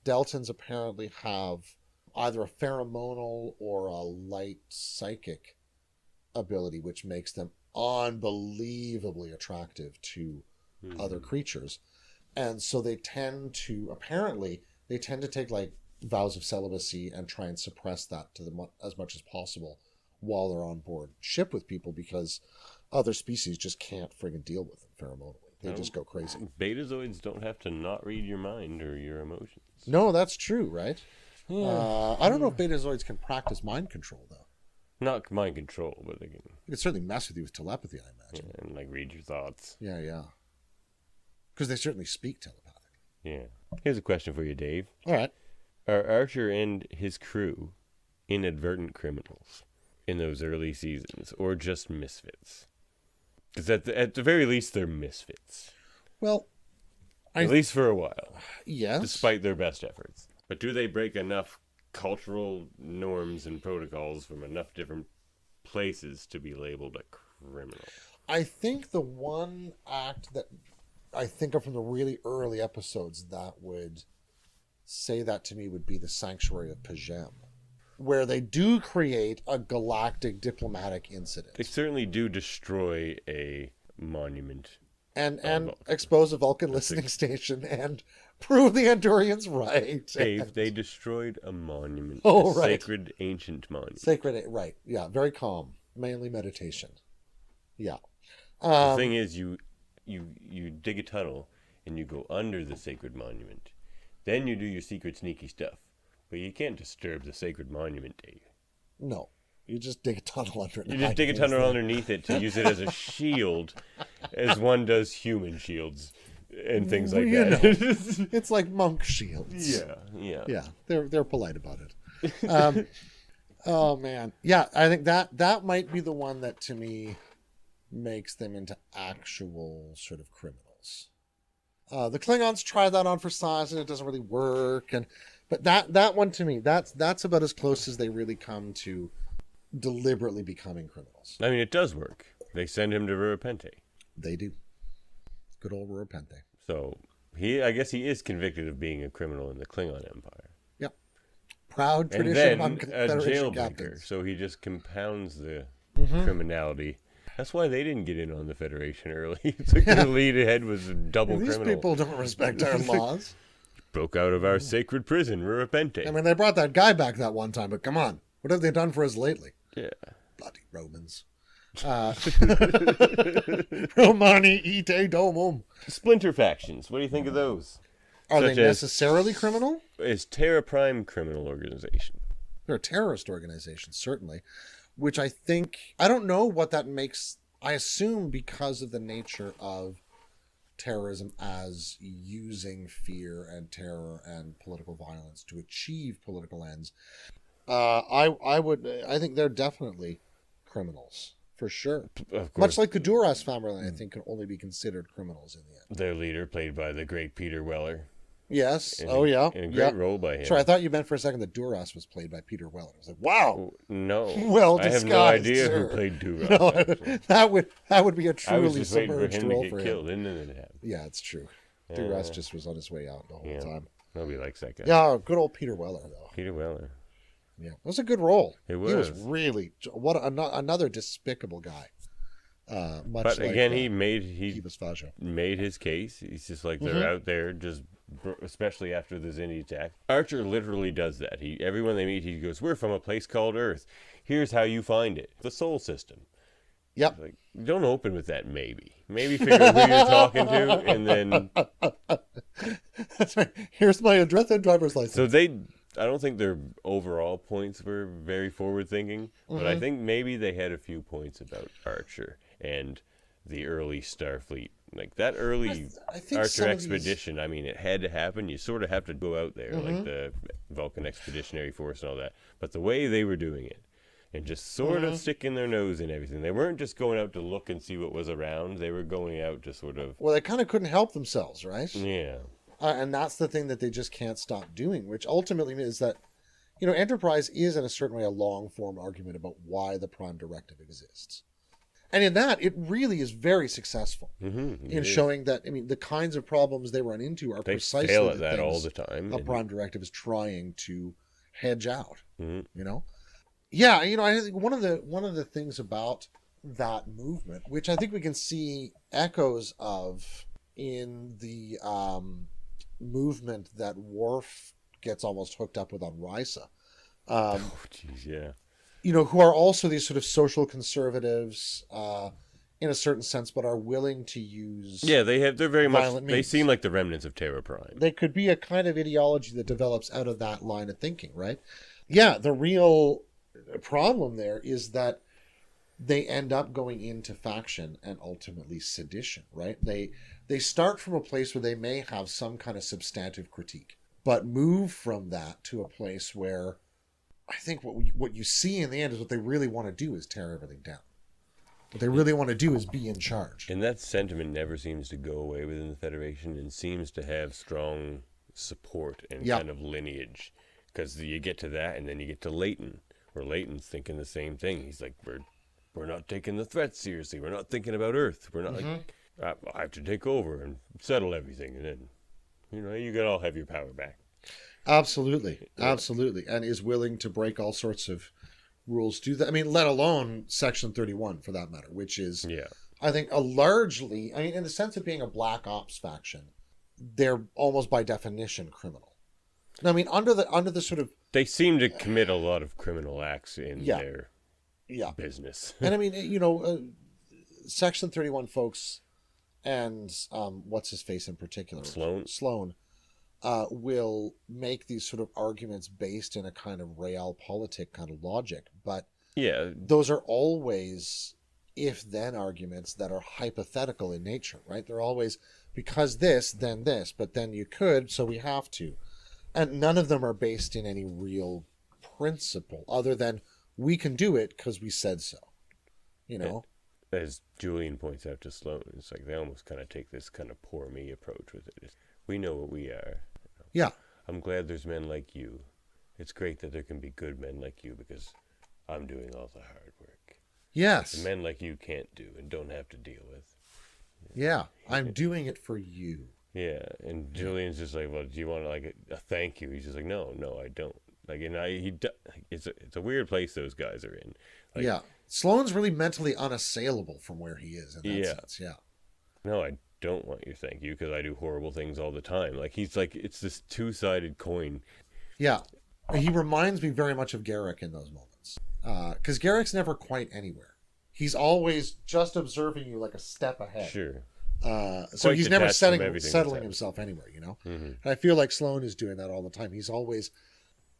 Deltans apparently have either a pheromonal or a light psychic ability, which makes them unbelievably attractive to other creatures. And so they tend to take like vows of celibacy and try and suppress that to them as much as possible while they're on board ship with people, because other species just can't friggin' deal with them pheromonally. They just go crazy. Betazoids don't have to not read your mind or your emotions. No, that's true, right? Yeah. I don't know if betazoids can practice mind control, though. Not mind control, but they can certainly mess with you with telepathy, I imagine. and like read your thoughts. Yeah. Because they certainly speak telepathically. Yeah. Here's a question for you, Dave. All right. Are Archer and his crew inadvertent criminals in those early seasons, or just misfits? Because at the very least, they're misfits. Well, At least for a while, yes. despite their best efforts. But do they break enough cultural norms and protocols from enough different places to be labeled a criminal? I think the one act that I think of from the really early episodes that would say that to me would be the Sanctuary of Pajem, where they do create a galactic diplomatic incident. They certainly do destroy a monument. And Vulcan. expose a Vulcan listening station and prove the Andorians right. Dave, they destroyed a monument. Oh, a right. Sacred ancient monument. Sacred, right. Yeah, very calm. Mainly meditation. Yeah. The thing is, you dig a tunnel and you go under the sacred monument. Then you do your secret sneaky stuff. But you can't disturb the sacred monument, Dave. No. You just dig a tunnel under it. You just dig a tunnel underneath it to use it as a shield, as one does human shields and things like You that. know, it's like monk shields. Yeah. Yeah, they're polite about it. Oh man, yeah, I think that might be the one that to me makes them into actual sort of criminals. The Klingons try that on for size and it doesn't really work, but that one to me, that's about as close as they really come to deliberately becoming criminals. I mean, it does work. They send him to Rurapente. They do. Good old Rurapente. So I guess he is convicted of being a criminal in the Klingon Empire. Yep. Proud And tradition then among a Confederation jailbreaker, captains. so he just compounds the criminality. That's why they didn't get in on the Federation early. It's like their lead ahead was a double These criminal. people don't respect our laws. Broke out of our sacred prison, Rurapente. I mean, they brought that guy back that one time, but come on. What have they done for us lately? Yeah. Bloody Romans. Romani ite domum. Splinter factions. What do you think of those? Are Such they as- necessarily criminal? Is Terra Prime criminal organization? They're a terrorist organization, certainly, which I don't know what that makes. I assume because of the nature of terrorism as using fear and terror and political violence to achieve political ends. I think they're definitely criminals, for sure. Of course. Much like the Duras family, I think, can only be considered criminals in the end. Their leader, played by the great Peter Weller. Yes. And Oh, yeah. And a Yeah. great role by him. Sorry, I thought you meant for a second that Duras was played by Peter Weller. I was like, wow. No. Well I have no disguised, idea sir. who played Duras. No, actually. that would be a I was truly just waiting for submerged him to role get for killed, him. and then it happened. Yeah, it's true. Yeah. Duras just was on his way out the whole Yeah. time. Nobody likes that guy. Yeah, good old Peter Weller, though. Peter Weller. Yeah, it was a good role. It He was was. really another despicable guy. Much But like, again, he made Fajo. his case. He's just like they're out there, just especially after the Zinni attack. Archer literally does that. Everyone they meet, he goes, "We're from a place called Earth. Here's how you find it: the Sol system." Yep. Like, don't open with that. Maybe figure out who you're talking to, and then That's right. Here's my address and driver's license. so I don't think their overall points were very forward thinking, but I think maybe they had a few points about Archer and the early Starfleet. Like that early I think Archer some of these- expedition, I mean, it had to happen. You sort of have to go out there, like the Vulcan Expeditionary Force and all that. But the way they were doing it, and just sort of sticking their nose in everything. They weren't just going out to look and see what was around. They were going out to sort of, Well, they kind of couldn't help themselves, right? yeah. And that's the thing that they just can't stop doing, which ultimately means that, Enterprise is in a certainly a long form argument about why the Prime Directive exists. And in that, it really is very successful in showing that, the kinds of problems they run into are They precisely fail at the that all things the time. a and- Prime Directive is trying to hedge out. Mhm. Yeah, I think one of the things about that movement, which I think we can see echoes of in the movement that Worf gets almost hooked up with on Risa, Oh, jeez, yeah. who are also these sort of social conservatives in a certain sense, but are willing to use. Yeah, they're very much, Violent they means. seem like the remnants of Terra Prime. They could be a kind of ideology that develops out of that line of thinking, right? Yeah, the real problem there is that they end up going into faction and ultimately sedition, right? They start from a place where they may have some kind of substantive critique, but move from that to a place where I think what you see in the end is what they really want to do is tear everything down. What they really want to do is be in charge. And that sentiment never seems to go away within the Federation and seems to have strong support and kind of lineage. Because you get to that and then you get to Leighton, where Leighton's thinking the same thing. He's like, we're not taking the threat seriously. We're not thinking about Earth. We're not like, I have to take over and settle everything. And then, you can all have your power back. Absolutely. Absolutely. And is willing to break all sorts of rules to that. I mean, let alone Section 31 for that matter, which is, I think, largely, in the sense of being a black ops faction, they're almost by definition criminal. I mean, under the sort of... They seem to commit a lot of criminal acts in their business. And I mean, Section 31 folks and what's his face in particular? Sloan. Will make these sort of arguments based in a kind of realpolitik kind of logic. But those are always if-then arguments that are hypothetical in nature, right? They're always, because this, then this, but then you could, so we have to. And none of them are based in any real principle other than we can do it because we said so, As Julian points out to Sloan, it's like they almost kind of take this kind of poor me approach with it. We know what we are. Yeah. I'm glad there's men like you. It's great that there can be good men like you because I'm doing all the hard work. Yes. The men like you can't do and don't have to deal with. Yeah. I'm doing it for you. Yeah. And Julian's just like, well, do you want like a thank you? He's just like, no, I don't. Like, and it's a weird place those guys are in. Like, yeah. Sloan's really mentally unassailable from where he is in that sense. Yeah. No, I don't want your thank you because I do horrible things all the time. Like, he's like, it's this two-sided coin. Yeah. He reminds me very much of Garrick in those moments. Because Garrick's never quite anywhere. He's always just observing you like a step ahead. Sure. So he's never settling himself anywhere, Mm-hmm. And I feel like Sloan is doing that all the time. He's always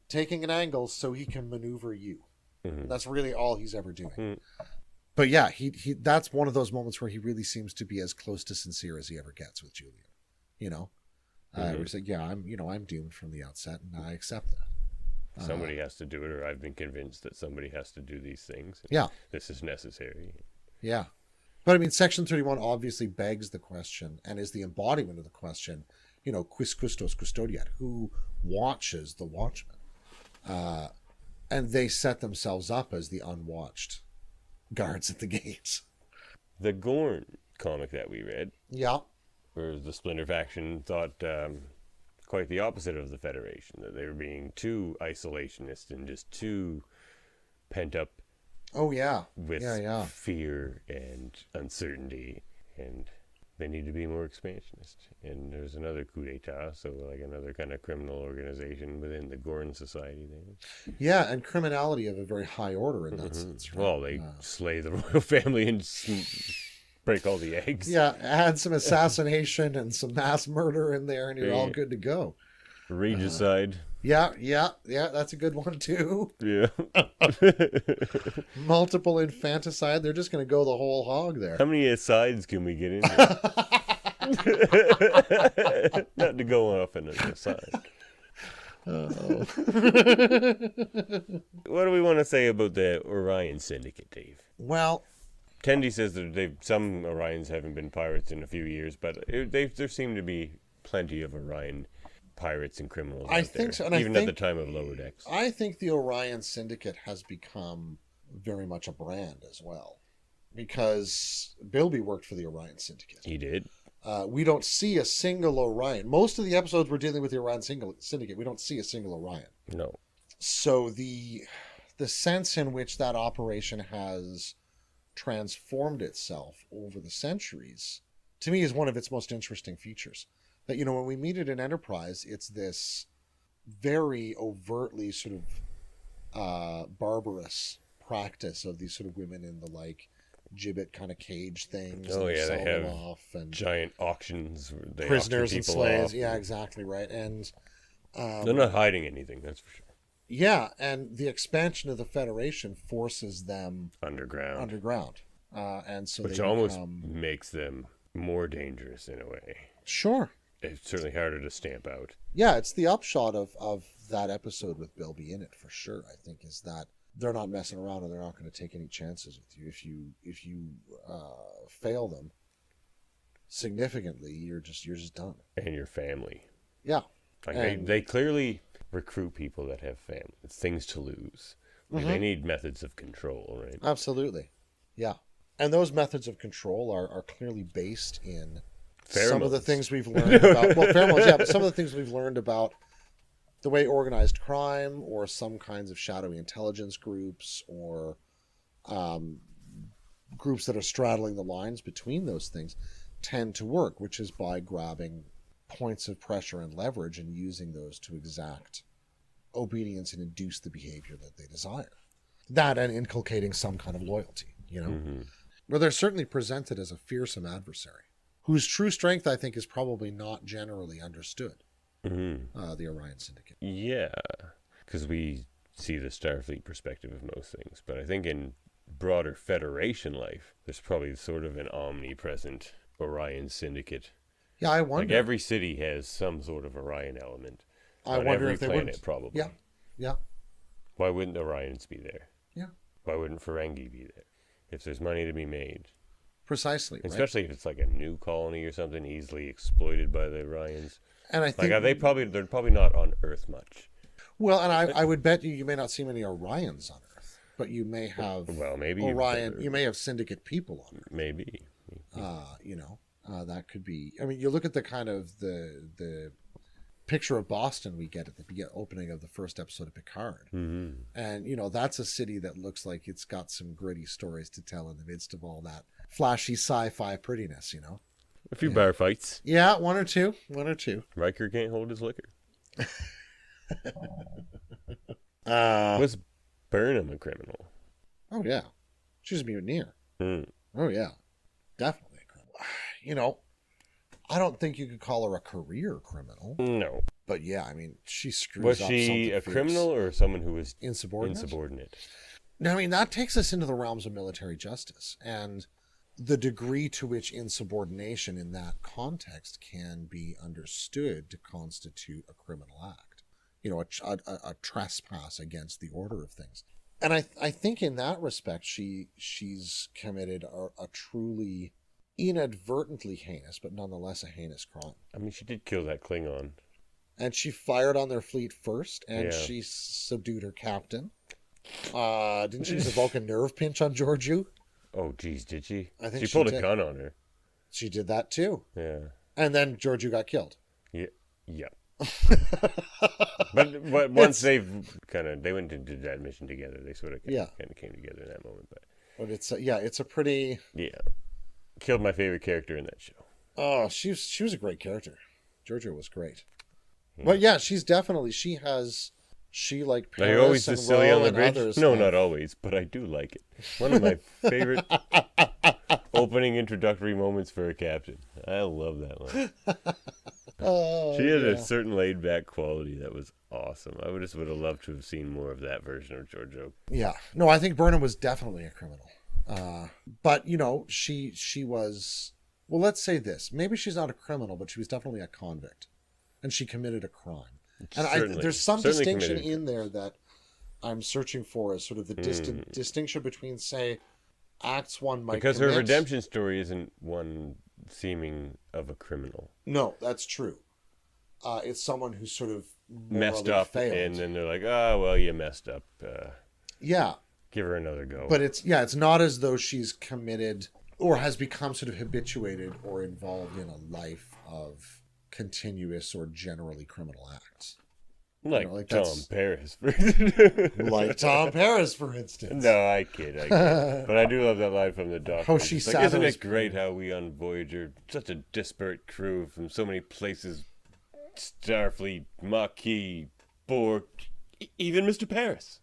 taking an angle so he can maneuver you. Mm-hmm. That's really all he's ever doing. Mm-hmm. But yeah, he that's one of those moments where he really seems to be as close to sincere as he ever gets with Julian. Where he's like, I'm doomed from the outset, and I accept that. Somebody has to do it, or I've been convinced that somebody has to do these things. Yeah. This is necessary. Yeah. But I mean, Section 31 obviously begs the question and is the embodiment of the question, quis custos custodiat, who watches the watchman? And they set themselves up as the unwatched guards at the gates. The Gorn comic that we read, where the Splinter faction thought quite the opposite of the Federation, that they were being too isolationist and just too pent up. Oh yeah, with fear and uncertainty, and they need to be more expansionist. And there's another coup d'etat, so like another kind of criminal organization within the Gorn society there. Yeah, and criminality of a very high order in that sense. Right? Well, they slay the royal family and break all the eggs. Yeah, add some assassination and some mass murder in there, and you're all good to go. Regicide. Yeah, that's a good one too. Yeah. Multiple infanticide. They're just going to go the whole hog there. How many asides can we get in? Not to go off in an aside. Oh. What do we want to say about the Orion Syndicate, Dave? Well, Tendi says that some Orions haven't been pirates in a few years, but there seem to be plenty of Orion pirates and criminals I out think there, so, and even at the time of Lower Decks. I think the Orion Syndicate has become very much a brand as well, because Bilby worked for the Orion Syndicate. He did. We don't see a single Orion. Most of the episodes we're dealing with the Orion Syndicate, we don't see a single Orion. No. So the sense in which that operation has transformed itself over the centuries, to me, is one of its most interesting features. That, when we meet it in Enterprise, it's this very overtly sort of barbarous practice of these sort of women in the gibbet kind of cage things. Oh yeah, they have off and giant auctions. Where they prisoners and slaves. off. Yeah, exactly right. And they're not hiding anything. That's for sure. Yeah, and the expansion of the Federation forces them underground. And so Which they almost become... makes them more dangerous in a way. Sure. It's certainly harder to stamp out. Yeah, it's the upshot of that episode with Bilby in it, for sure, I think, is that they're not messing around and they're not going to take any chances with you. If you fail them significantly, you're just done. And your family. Yeah. Like they clearly recruit people that have family. It's things to lose. Like They need methods of control, right? Absolutely. Yeah. And those methods of control are clearly based in Pheromones. some of the things we've learned about... Well, pheromones, yeah, but some of the things we've learned about the way organized crime or some kinds of shadowy intelligence groups or groups that are straddling the lines between those things tend to work, which is by grabbing points of pressure and leverage and using those to exact obedience and induce the behavior that they desire. That and inculcating some kind of loyalty, Where they're certainly presented as a fearsome adversary, whose true strength, I think, is probably not generally understood. The Orion Syndicate. Yeah, because we see the Starfleet perspective of most things. But I think in broader Federation life, there's probably sort of an omnipresent Orion Syndicate. Yeah, I wonder. Like every city has some sort of Orion element. I on wonder every if they planet, wouldn't. probably. Yeah. Why wouldn't Orions be there? Yeah. Why wouldn't Ferengi be there? If there's money to be made. Precisely. Right? Especially if it's like a new colony or something easily exploited by the Orions. And I think they're probably not on Earth much. Well, and I would bet you may not see many Orions on Earth, but you may have maybe Orion. You may have Syndicate people on Earth. Maybe. That could be. I mean, you look at the kind of the picture of Boston we get at the opening of the first episode of Picard, and that's a city that looks like it's got some gritty stories to tell in the midst of all that flashy sci-fi prettiness. A few bar fights. Yeah, one or two. Riker can't hold his liquor. Was Burnham a criminal? Oh yeah, she's a mutineer. Oh yeah, definitely a criminal. I don't think you could call her a career criminal. No, but yeah, I mean, she screws Was up. she a criminal or someone who was insubordinate? Now, I mean, that takes us into the realms of military justice and the degree to which insubordination in that context can be understood to constitute a criminal act, a trespass against the order of things. And I think in that respect, she's committed a truly inadvertently heinous, but nonetheless a heinous crime. I mean, she did kill that Klingon. And she fired on their fleet first, and she subdued her captain. Didn't she use a Vulcan nerve pinch on Georgiou? Oh, geez, did she? I think she pulled a gun on her. She did that too. Yeah. And then Georgiou got killed. Yeah. but once they went into that mission together, they sort of kind of came together in that moment. But it's a pretty killed my favorite character in that show. Oh, she was a great character. Georgiou was great. But yeah, she's definitely like Paris. Are you always and the silly Ro on the and bridge? others. No, not always, but I do like it. One of my favorite opening introductory moments for a captain. I love that line. She had a certain laid-back quality that was awesome. I would have loved to have seen more of that version of Georgiou. Yeah. No, I think Burnham was definitely a criminal. But, she was... Well, let's say this. Maybe she's not a criminal, but she was definitely a convict. And she committed a crime. And there's some distinction in there that I'm searching for as sort of the distinction between, say, acts one might Because commit. her redemption story isn't one seeming of a criminal. No, that's true. It's someone who's sort of messed up, failed. And then they're like, "Oh, well, you messed up. Yeah. Give her another go." But it's not as though she's committed or has become sort of habituated or involved in a life of continuous or generally criminal acts. Like Tom Paris. Like Tom Paris, for instance. No, I kid. But I do love that line from the Doctor. Oh, she like, isn't it great how we on Voyager, such a disparate crew from so many places, Starfleet, Maquis, Borg, even Mr. Paris.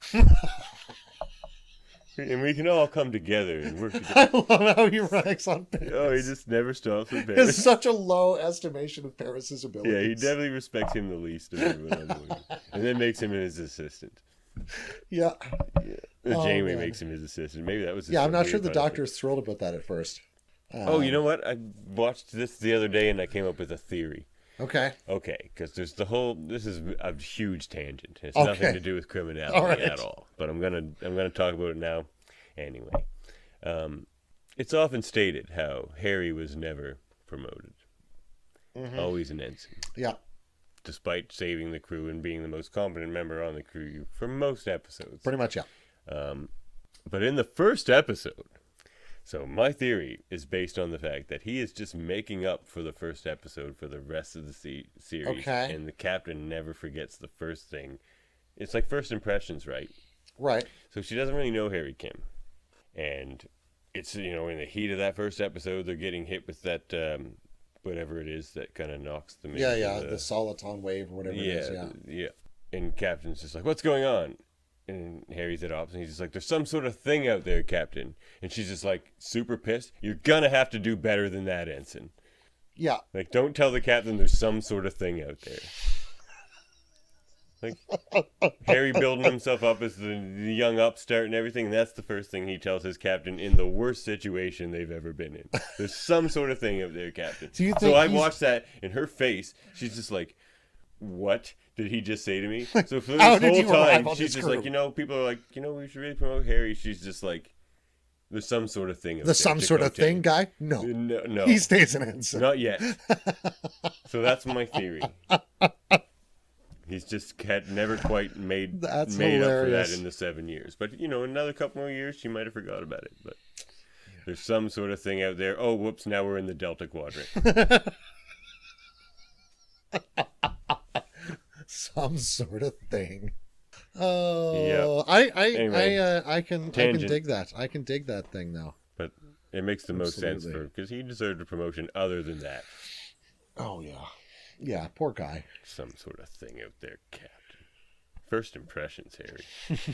And we can all come together and work together. I love how he ranks on Paris. Oh, he just never stops with Paris. It's such a low estimation of Paris's abilities. Yeah, he definitely respects him the least of everyone on board. And then makes him his assistant. Yeah. Oh, Janeway man. makes him his assistant. Maybe that was. Yeah, I'm not weird sure the punishment. doctor is thrilled about that at first. Oh, you know what? I watched this the other day and I came up with a theory. Okay. Okay, because there's the whole. This is a huge tangent. It's Okay. nothing to do with criminality All right. at all. But I'm gonna talk about it now. Anyway, it's often stated how Harry was never promoted. Always an ensign, Yeah. despite saving the crew and being the most competent member on the crew for most episodes. Pretty much, yeah. But in the first episode, so my theory is based on the fact that he is just making up for the first episode for the rest of the series. Okay. And the captain never forgets the first thing. It's like first impressions, right? Right. So she doesn't really know Harry Kim. And it's, in the heat of that first episode, they're getting hit with that, whatever it is that kind of knocks them Yeah, into yeah. The soliton wave or whatever it is. Yeah. yeah. And Captain's just like, what's going on? And Harry's at ops, and he's just like, there's some sort of thing out there, Captain. And she's just like, super pissed. You're gonna have to do better than that, Ensign. Yeah. Like, don't tell the captain there's some sort of thing out there. Like, Harry building himself up as the young upstart and everything, and that's the first thing he tells his captain in the worst situation they've ever been in. There's some sort of thing out there, Captain. Do you think So I he's- watched that, in her face, she's just like, what did he just say to me? So for How this did whole you arrive time, on she's this just crew? like, people are like, we should really promote Harry. She's just like, there's some sort of thing out The there some to sort of coach him. thing guy? No. No. He stays an ensign. Not yet. So that's my theory. He's just never quite made That's up for hilarious. that in the 7 years. But, another couple more years, she might have forgot about it. But there's some sort of thing out there. Oh, whoops, now we're in the Delta Quadrant. Some sort of thing. Oh, Yeah. I Anyway, can tangent. dig that. I can dig that thing now. But it makes the most sense Absolutely. because he deserved a promotion other than that. Oh yeah, yeah. Poor guy. Some sort of thing out there, Captain. First impressions, Harry.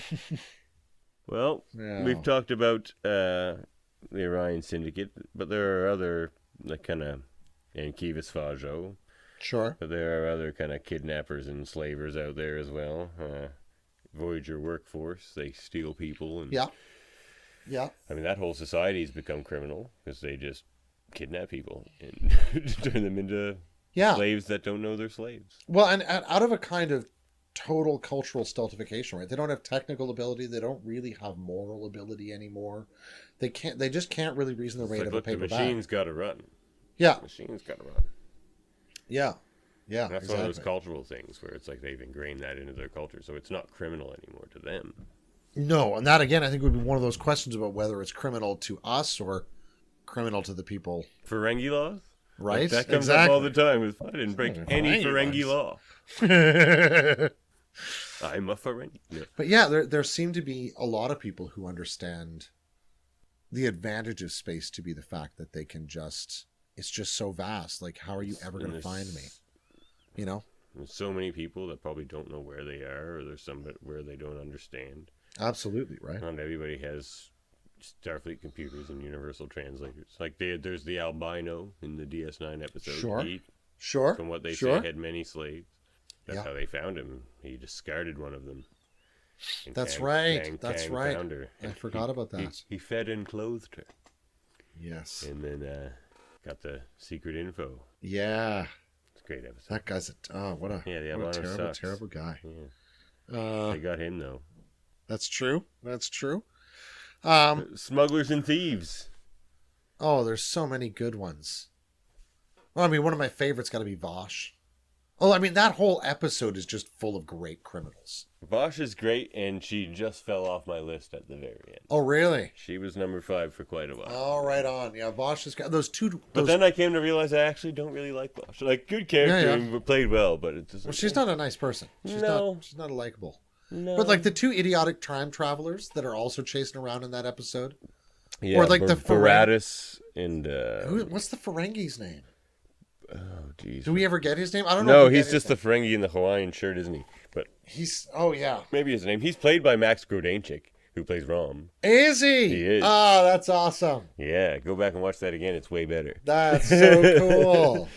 Well, Yeah. we've talked about the Orion Syndicate, but there are other, kind of, and Kivas Fajo, Sure. but there are other kind of kidnappers and slavers out there as well. Voyager workforce, they steal people. And Yeah. Yeah. I mean, that whole society's become criminal because they just kidnap people and turn them into Yeah. slaves that don't know they're slaves. Well, and out of a kind of total cultural stultification, right? They don't have technical ability. They don't really have moral ability anymore. They can't. They just can't really reason their It's way like, to a look, the paper machine's bag. got to run. Yeah. The machine's got to run. Yeah. Yeah. And that's exactly. one of those cultural things where it's like they've ingrained that into their culture, so it's not criminal anymore to them. No, and that again, I think would be one of those questions about whether it's criminal to us or criminal to the people, Ferengi laws? right? Like, that comes exactly. up all the time. I didn't break any Ferengi Ferengi law. I'm a Ferengi. No. But yeah, there seem to be a lot of people who understand the advantage of space to be the fact that they can just, it's just so vast. Like, how are you ever going to And find me? You know? There's so many people that probably don't know where they are, or there's some where they don't understand. Absolutely, right? Not everybody has Starfleet computers and universal translators. Like there's the albino in the DS9 episode. Sure. He, Sure. from what they sure. say, had many slaves. That's Yeah. how they found him. He discarded one of them. And That's right. That's Kang right. found her. I And forgot about that. He fed and clothed her. Yes. And then got the secret info. Yeah. It's a great episode. That guy's what a, Yeah, the what a albino terrible, sucks. terrible guy. Yeah. They got him, though. That's true. That's true. Smugglers and thieves. Oh, there's so many good ones. Well, I mean, one of my favorites got to be Vosh. Oh, I mean, that whole episode is just full of great criminals. Vosh is great, and she just fell off my list at the very end. Oh, really? She was number 5 for quite a while. Oh, right on. Yeah, Vosh has got those two. But Those, then I came to realize I actually don't really like Vosh. Like, good character, Yeah, and played well, but it just... well, she's not a nice person. She's No. not. She's not likable. No. But like the two idiotic time travelers that are also chasing around in that episode. Yeah, or like the Baratus and... What's the Ferengi's name? oh, jeez. Do we ever get his name? I don't know. No, if we he's get his just the Ferengi in the Hawaiian shirt, isn't he? But name. He's. Oh yeah. maybe his name. He's played by Max Grodenchik, who plays Rom. Is he? He is. Oh, that's awesome. Yeah, go back and watch that again. It's way better. That's so cool.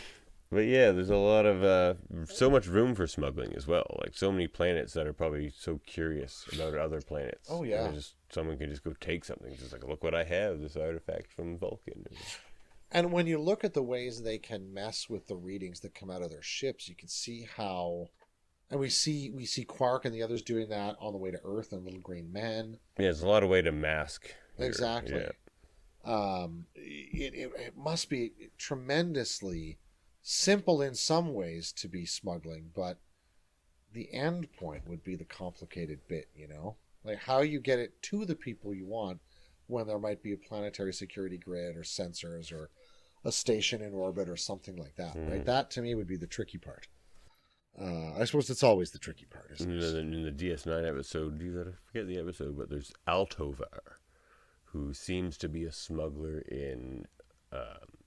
But yeah, there's a lot of so much room for smuggling as well. Like so many planets that are probably so curious about other planets. Oh, yeah. And someone can just go take something. Just like, look what I have, this artifact from Vulcan. And when you look at the ways they can mess with the readings that come out of their ships, you can see how, and we see Quark and the others doing that on the way to Earth and Little Green Men. Yeah, there's a lot of way to mask. Exactly. Yeah. It must be tremendously simple in some ways to be smuggling, but the end point would be the complicated bit, you know? Like how you get it to the people you want when there might be a planetary security grid or sensors or a station in orbit or something like that, right? That to me would be the tricky part. I suppose it's always the tricky part, isn't it? In the DS9 episode, I forget the episode, but there's Altovar, who seems to be a smuggler in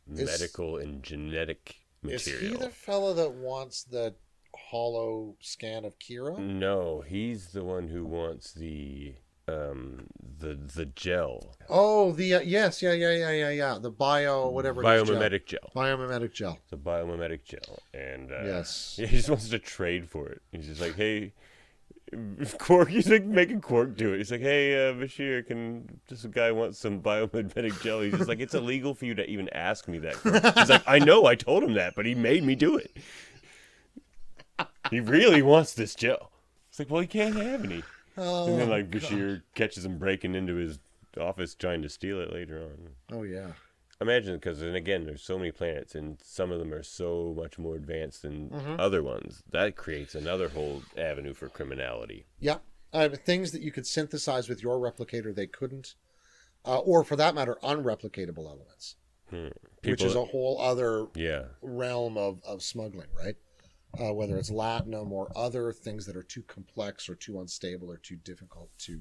medical and genetic material. Is he the fellow that wants the hollow scan of Kira? No, he's the one who wants the gel. Oh, yes, yeah. The whatever. Biomimetic gel. Biomimetic gel. The biomimetic gel, and yes, he just wants to trade for it. He's just like, hey, Quark. He's like making Quark do it. He's like, hey, Bashir, can this guy wants some biomimetic gel? He's just like, it's illegal for you to even ask me that, Quark. He's like, I know, I told him that, but he made me do it. He really wants this gel. It's like, well, he can't have any. Oh, and then like Bashir catches him breaking into his office trying to steal it later on. Oh yeah. Imagine, because then again, there's so many planets, and some of them are so much more advanced than other ones. That creates another whole avenue for criminality. Yeah, things that you could synthesize with your replicator they couldn't, or for that matter, unreplicatable elements, which is a whole other realm of smuggling, right? Whether it's latinum or other things that are too complex or too unstable or too difficult to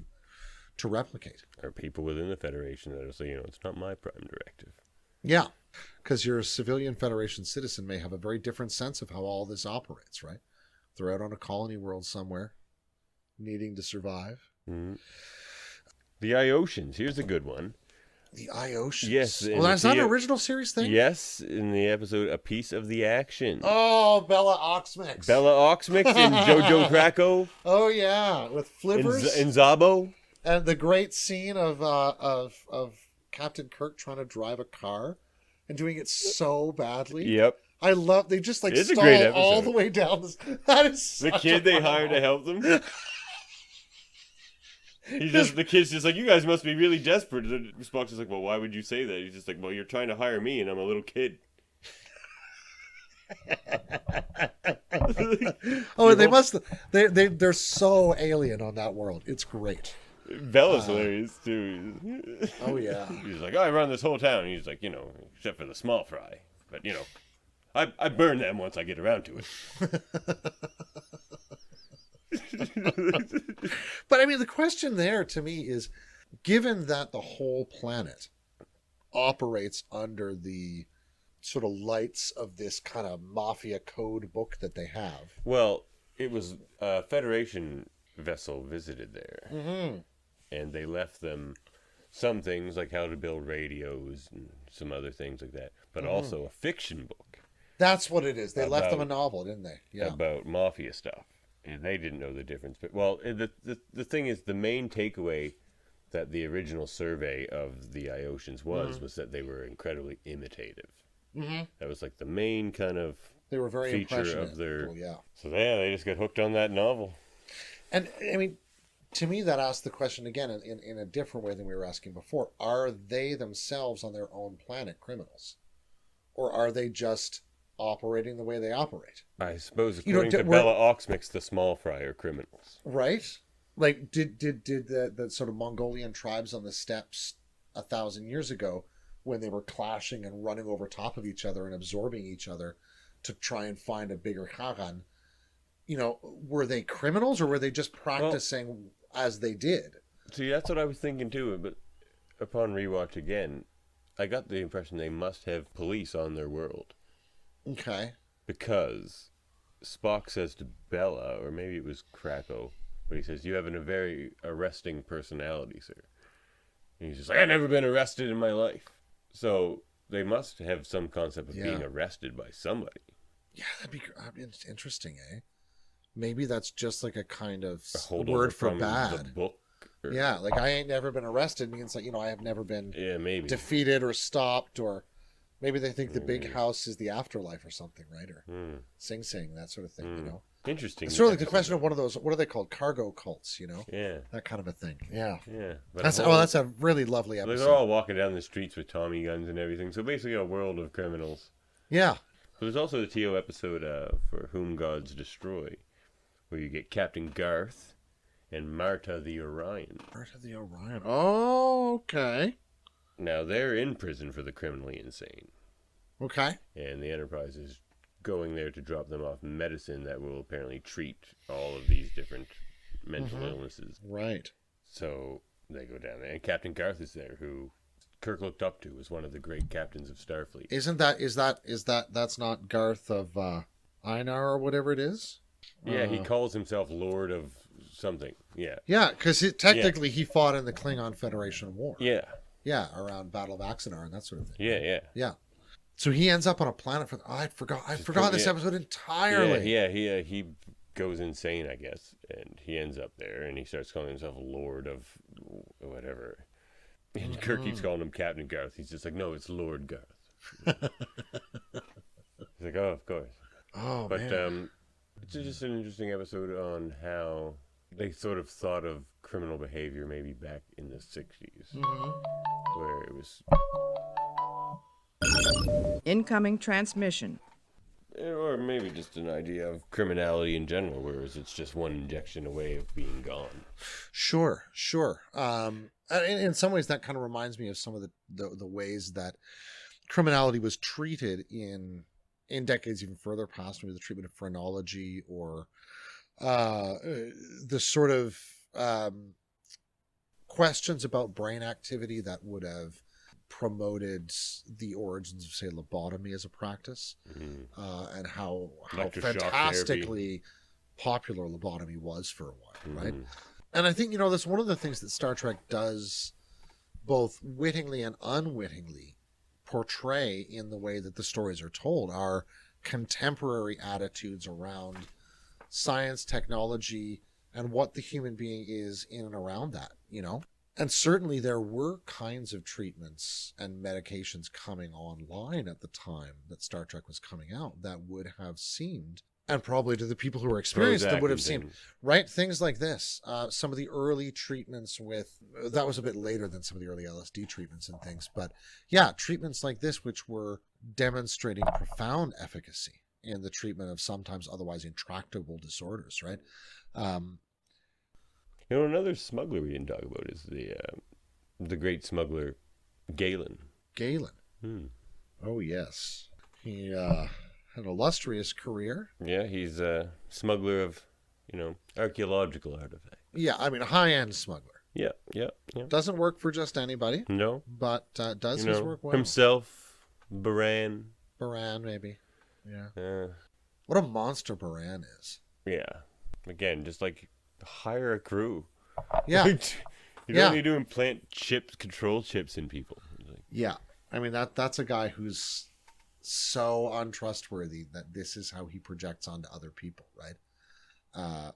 replicate. Or people within the Federation that will say, it's not my prime directive. Yeah, because your civilian Federation citizen may have a very different sense of how all this operates, right? They're out on a colony world somewhere, needing to survive. Mm-hmm. The Iosians, here's a good one. The Iosians? Yes. Well, that's not an original series thing? Yes, in the episode A Piece of the Action. Oh, Bella Oxmix. Bella Oxmix and Jojo Krakow. Oh, yeah, with Flivers. And Zabo. And the great scene of Captain Kirk trying to drive a car and doing it so badly. Yep. I love, they just like it's stall all the way down this. That is the kid they hired to help them. The kid's just like, you guys must be really desperate. And Spock's just like, well, why would you say that? He's just like, well, you're trying to hire me and I'm a little kid. Oh, they must. They're so alien on that world. It's great. Bella's hilarious too. Oh yeah. He's like, I run this whole town. And he's like, except for the small fry, but I burn them once I get around to it. But I mean, the question there to me is, given that the whole planet operates under the sort of lights of this kind of mafia code book that they have. Well, it was a Federation vessel visited there, and they left them some things like how to build radios and some other things like that, but also a fiction book. That's what it is. They left them a novel, didn't they? Yeah. About mafia stuff. And they didn't know the difference. But, well, the thing is, the main takeaway that the original survey of the Iosians was that they were incredibly imitative. Mm-hmm. That was like the main kind of they were very feature of their... Well, yeah. So, they just got hooked on that novel. And, I mean, to me, that asks the question again in a different way than we were asking before. Are they themselves on their own planet criminals? Or are they just operating the way they operate? I suppose according to Bella Oxmix, the small fry are criminals. Right? Like, did the sort of Mongolian tribes on the steppes 1,000 years ago, when they were clashing and running over top of each other and absorbing each other to try and find a bigger Khagan, were they criminals or were they just practicing as they did? See, that's what I was thinking too, but upon rewatch again, I got the impression they must have police on their world. Okay. Because Spock says to Bella, or maybe it was Krakow, but he says, you have a very arresting personality, sir. And he's just like, I've never been arrested in my life. So they must have some concept of being arrested by somebody. Yeah, it's interesting, eh? Maybe that's just like a kind of A holdover word for from bad. the book. Or, Yeah, like I ain't never been arrested means that, I have never been Yeah, maybe. defeated or stopped, or maybe they think the big house is the afterlife or something, right? Or Sing Sing, that sort of thing, Interesting. It's sort of like the question of one of those, what are they called? Cargo cults, Yeah. That kind of a thing. Yeah. Yeah. But That's a really lovely They're episode. all walking down the streets with Tommy guns and everything. So basically a world of criminals. Yeah. So there's also the TO episode For Whom Gods Destroy, where you get Captain Garth and Marta the Orion. Marta the Orion. Oh, okay. Now they're in prison for the criminally insane. Okay. And the Enterprise is going there to drop them off medicine that will apparently treat all of these different mental illnesses. Right. So they go down there, and Captain Garth is there, who Kirk looked up to as one of the great captains of Starfleet. That's not Garth of Einar or whatever it is? Yeah, he calls himself Lord of something. Yeah. Yeah, because technically he fought in the Klingon Federation War. Yeah. Yeah, around Battle of Axanar and that sort of thing. Yeah. Yeah. So he ends up on a planet for. I forgot this episode entirely. Yeah. He goes insane, I guess, and he ends up there, and he starts calling himself Lord of whatever. And Kirk keeps calling him Captain Garth. He's just like, no, it's Lord Garth. He's like, oh, of course. Oh, But man. it's just an interesting episode on how they sort of thought of criminal behavior maybe back in the 60s, where it was... Incoming transmission. Or maybe just an idea of criminality in general, whereas it's just one injection away of being gone. Sure. In some ways, that kind of reminds me of some of the ways that criminality was treated in decades even further past, maybe the treatment of phrenology or the sort of questions about brain activity that would have promoted the origins of, say, lobotomy as a practice, and how fantastically popular lobotomy was for a while, right? And I think, that's one of the things that Star Trek does both wittingly and unwittingly portray in the way that the stories are told, are contemporary attitudes around science, technology, and what the human being is in and around that, And certainly there were kinds of treatments and medications coming online at the time that Star Trek was coming out that would have seemed, and probably to the people who were experienced, that would have seemed, right? Things like this. Some of the early treatments that was a bit later than some of the early LSD treatments and things. But yeah, treatments like this, which were demonstrating profound efficacy in the treatment of sometimes otherwise intractable disorders, right? Another smuggler we didn't talk about is the great smuggler Galen. Galen. Oh, yes. He had an illustrious career. Yeah, he's a smuggler of, archaeological artifacts. Yeah, I mean, a high-end smuggler. Yeah. Doesn't work for just anybody. No. But does his work well. Himself, Baran, maybe. Yeah. What a monster Baran is. Yeah. Again, just like hire a crew. Yeah. You don't need to implant control chips in people. Yeah. I mean, that's a guy who's so untrustworthy that this is how he projects onto other people, right?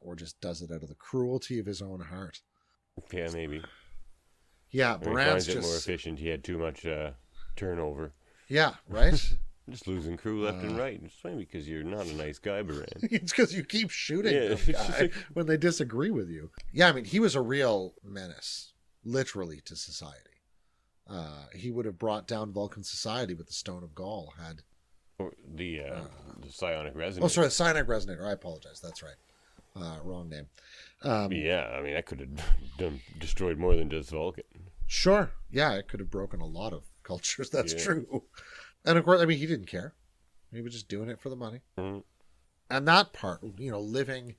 Or just does it out of the cruelty of his own heart. Yeah, maybe. Yeah, Baran's Baran's finds it just more efficient. He had too much turnover. Yeah, right? Just losing crew left and right. It's funny because you're not a nice guy, Baran. It's because you keep shooting them, guy, when they disagree with you. Yeah, I mean, he was a real menace, literally, to society. He would have brought down Vulcan society with the Stone of Gaul had... Or the psionic resonator. Oh, sorry, the psionic resonator. I apologize. That's right. Wrong name. Yeah, I mean, that could have destroyed more than just Vulcan. Sure. Yeah, it could have broken a lot of cultures. That's true. And of course, I mean, he didn't care. He was just doing it for the money. And that part, living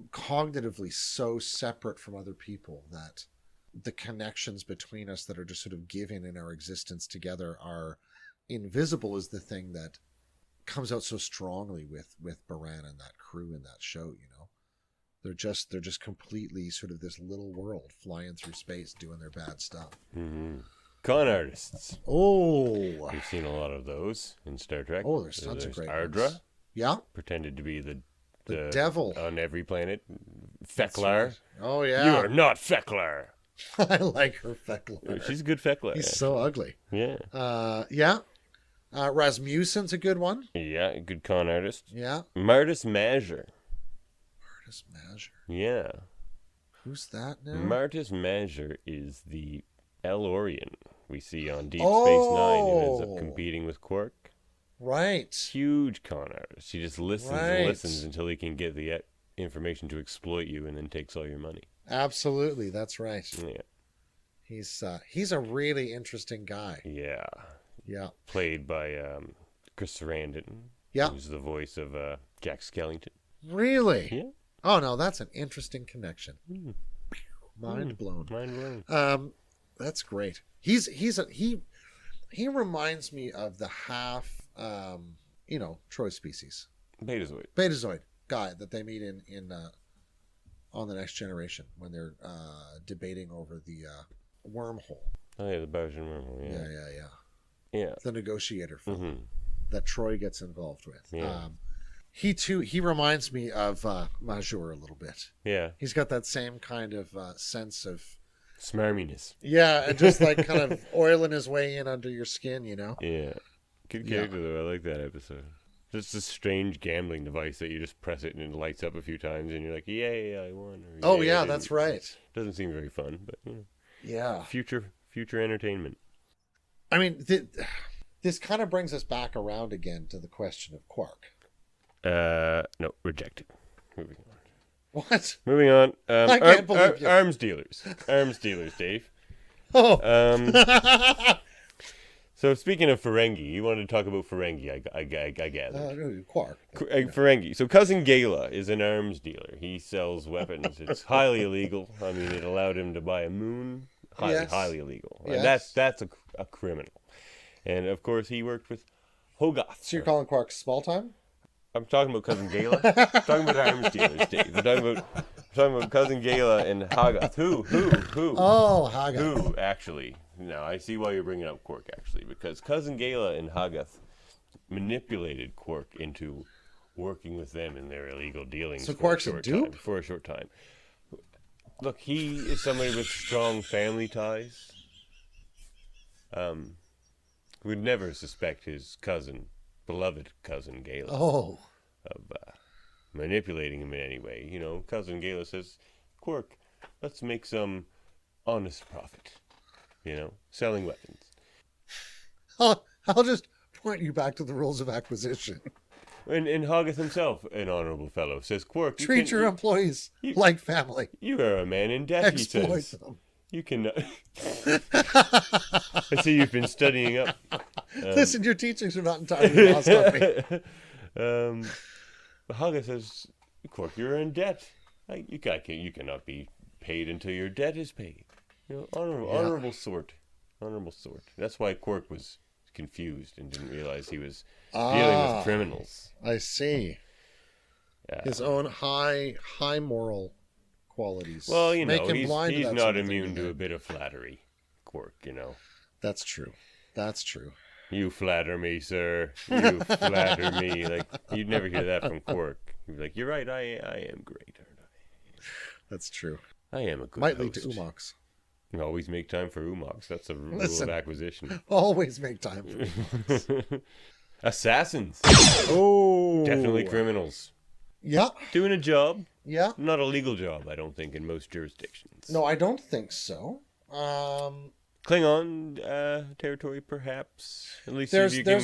cognitively so separate from other people that the connections between us that are just sort of given in our existence together are invisible is the thing that comes out so strongly with Baran and that crew in that show, They're just completely sort of this little world flying through space doing their bad stuff. Con artists. Oh. We've seen a lot of those in Star Trek. Oh, there's tons of great Ardra. ones. Yeah. Pretended to be the devil on every planet. Feklar. Oh, You yeah. are not Feklar. I like her Feklar. She's a good Feklar. He's so ugly. Yeah. Yeah. Rasmussen's a good one. Yeah, good con artist. Yeah. Martis Major. Martis Major. Yeah. Who's that now? Martis Major is the El Orion we see on Deep Space Nine, who ends up competing with Quark. Right. Huge con artist. He just listens Right. and listens until he can get the information to exploit you, and then takes all your money. Absolutely, that's right. Yeah. He's a really interesting guy. Yeah. Yeah. Played by Chris Sarandon. Yeah. Who's the voice of Jack Skellington. Really? Yeah. Oh no, that's an interesting connection. Mind blown. Mind blown. That's great. He reminds me of the half Troy species. Betazoid. Guy that they meet in on the Next Generation when they're debating over the wormhole. Oh yeah, the Belgian wormhole. Yeah. Yeah. The negotiator fellow Mm-hmm. that Troy gets involved with. Yeah. He reminds me of Major a little bit. Yeah. He's got that same kind of sense of Smarminess. yeah, and just like kind of oiling his way in under your skin, you know. Yeah. Good character though. I like that episode. Just a strange gambling device that you just press it and it lights up a few times and you're like, yay, I won. Or, Oh "Yay, yeah, I that's didn't." right. Doesn't seem very fun, but you know, Yeah. future entertainment. I mean, this kind of brings us back around again to the question of Quark. No, rejected. Moving on. What? Moving on. I can't believe you. Arms dealers. Arms dealers, Dave. Oh. So speaking of Ferengi, you wanted to talk about Ferengi, I gather. Quark. Ferengi. So Cousin Gala is an arms dealer. He sells weapons. It's highly illegal. I mean, it allowed him to buy a moon. Highly illegal. And Yes. that's a criminal. And of course, he worked with Hogarth. So you're calling Quark small time? I'm talking about Cousin Gala. I'm talking about arms dealers, Dave. I'm talking about Cousin Gala and Hogarth. Who? Oh, Haga. Who, actually? No, I see why you're bringing up Quark, actually, because Cousin Gala and Hogarth manipulated Quark into working with them in their illegal dealings. So Quark's a dupe? For a short time. Look, he is somebody with strong family ties. Would never suspect his beloved cousin Gala, Oh. of manipulating him in any way. You know, Cousin Gala says, Quark, let's make some honest profit. You know, selling weapons. I'll just point you back to the rules of acquisition. And Hogarth himself, an honorable fellow, says, Quark, Treat your employees like family. You are a man in debt, he Exploit says. them. You can... I see you've been studying up. Listen, your teachings are not entirely lost on me. Hogarth says, Quark, you're in debt. You cannot be paid until your debt is paid. You know, honorable sort. Honorable sort. That's why Quark was confused and didn't realize he was dealing with criminals. I see. His own high moral qualities. Well, you make know, him blind to he's that not sort of immune thing, to yeah. a bit of flattery, Quark, you know. That's true. That's true. You flatter me, sir. You flatter me. Like, you'd never hear that from Quark. You'd be like, you're right, I am great, aren't I? That's true. I am a good Might host. lead to Umox. You always make time for Umox. That's a rule Listen. of acquisition. Always make time for Umox. Assassins. Oh. Definitely criminals. Yeah. Doing a job. Yeah. Not a legal job, I don't think, in most jurisdictions. No, I don't think so. Klingon territory, perhaps. At least There's if you can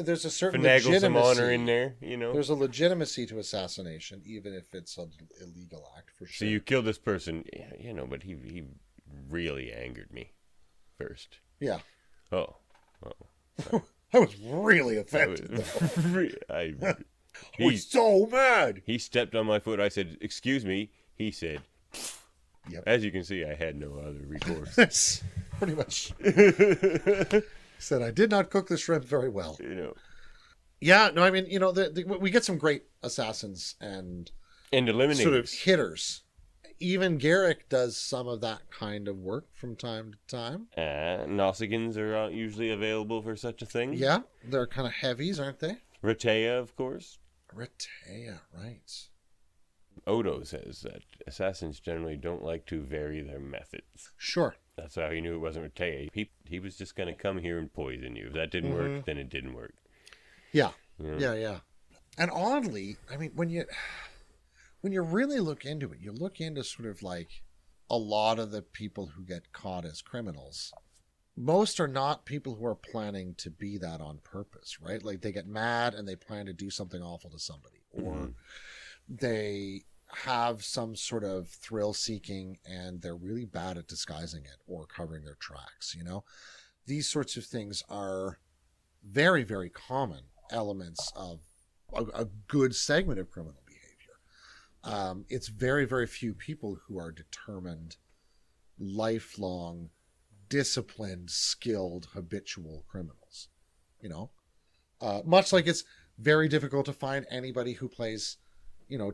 there's a certain finagle some legitimacy. honor in there, you know. There's a legitimacy to assassination, even if it's an illegal act, for So sure. you killed this person, you know, but he really angered me first. Yeah. Oh. I was really I offended. was, He's so mad. He stepped on my foot. I said, "Excuse me." He said, Yep. As you can see, I had no other recourse. That's pretty much. Said I did not cook the shrimp very well. You know. Yeah, no, I mean, you know, we get some great assassins and eliminating sort of hitters. Even Garrick does some of that kind of work from time to time. Nausicaans are usually available for such a thing. Yeah, they're kind of heavies, aren't they? Ratea, of course. Retea, right. Odo says that assassins generally don't like to vary their methods. Sure. That's how he knew it wasn't Retea. He was just going to come here and poison you. If that didn't work, then it didn't work. Yeah. Yeah. Yeah. And oddly, I mean, when you really look into it, you look into sort of like a lot of the people who get caught as criminals. Most are not people who are planning to be that on purpose, right? Like they get mad and they plan to do something awful to somebody, or they have some sort of thrill seeking and they're really bad at disguising it or covering their tracks. These sorts of things are very, very common elements of a good segment of criminal behavior. It's very, very few people who are determined, lifelong, disciplined, skilled, habitual criminals. Much like it's very difficult to find anybody who plays,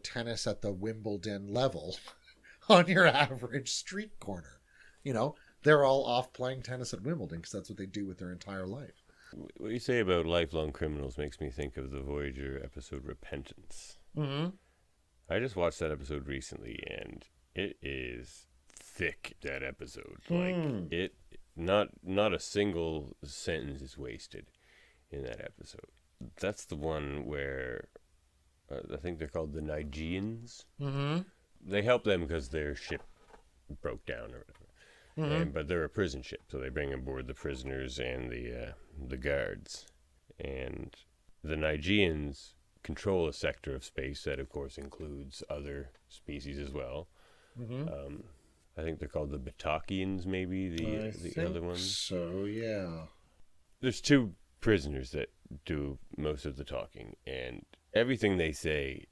tennis at the Wimbledon level on your average street corner. They're all off playing tennis at Wimbledon because that's what they do with their entire life. What you say about lifelong criminals makes me think of the Voyager episode Repentance. Mm-hmm. I just watched that episode recently, and it is thick, that episode. Like, not a single sentence is wasted in that episode. That's the one where I think they're called the Nigeans. Mm-hmm. They help them because their ship broke down or whatever. But they're a prison ship, so they bring aboard the prisoners and the guards. And the Nigeans control a sector of space that, of course, includes other species as well. I think they're called the Batakians, maybe, the other ones. So, yeah. There's two prisoners that do most of the talking, and everything they say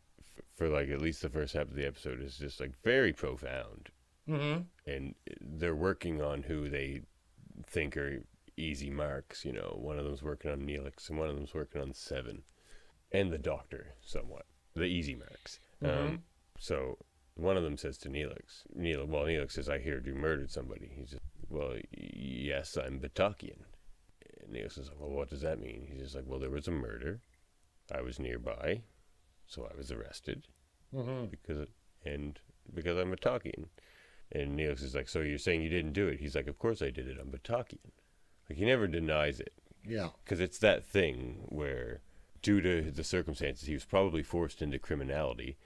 for like at least the first half of the episode is just like very profound. And they're working on who they think are easy marks. One of them's working on Neelix and one of them's working on Seven, and the Doctor somewhat, the easy marks. So one of them says to Neelix says, "I heard you murdered somebody." He's just, "Well, yes, I'm Batakian." And Neelix is like, "Well, what does that mean?" He's just like, "Well, there was a murder. I was nearby, so I was arrested because I'm Batakian." And Neelix is like, "So you're saying you didn't do it?" He's like, "Of course I did it. I'm Batakian." Like, he never denies it. Yeah. Because it's that thing where, due to the circumstances, he was probably forced into criminality.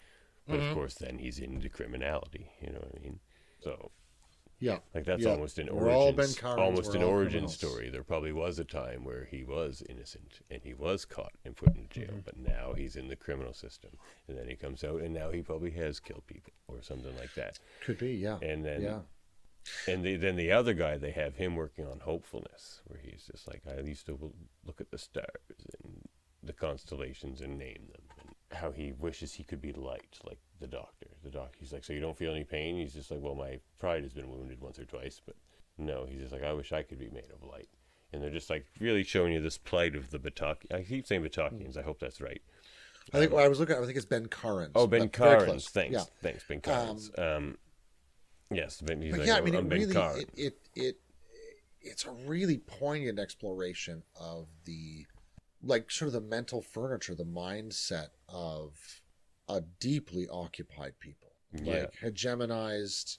But of course, then he's into criminality. You know what I mean? So, yeah, like that's yeah. almost an We're all origin, Ben Carnes, almost we're an all origin criminals. story. There probably was a time where he was innocent and he was caught and put in jail, but now he's in the criminal system, and then he comes out and now he probably has killed people or something like that. Could be, yeah. And then, yeah. and then the other guy, they have him working on hopefulness, where he's just like, I used to look at the stars and the constellations and name them, and how he wishes he could be light, like the doctor. He's like, so you don't feel any pain? He's just like, well, my pride has been wounded once or twice, but no. He's just like, I wish I could be made of light. And they're just like really showing you this plight of the Batakians. I keep saying Batakians. I hope that's right. I think I think it's Ben Carnes. Oh, Ben but very Carnes. close. Thanks. Yeah. Thanks, Ben Carnes. Yes, Ben, he's But like, yeah, I mean, I'm it Ben really, Carnes. it's a really poignant exploration of the, like, sort of the mental furniture, the mindset of a deeply occupied people, like hegemonized,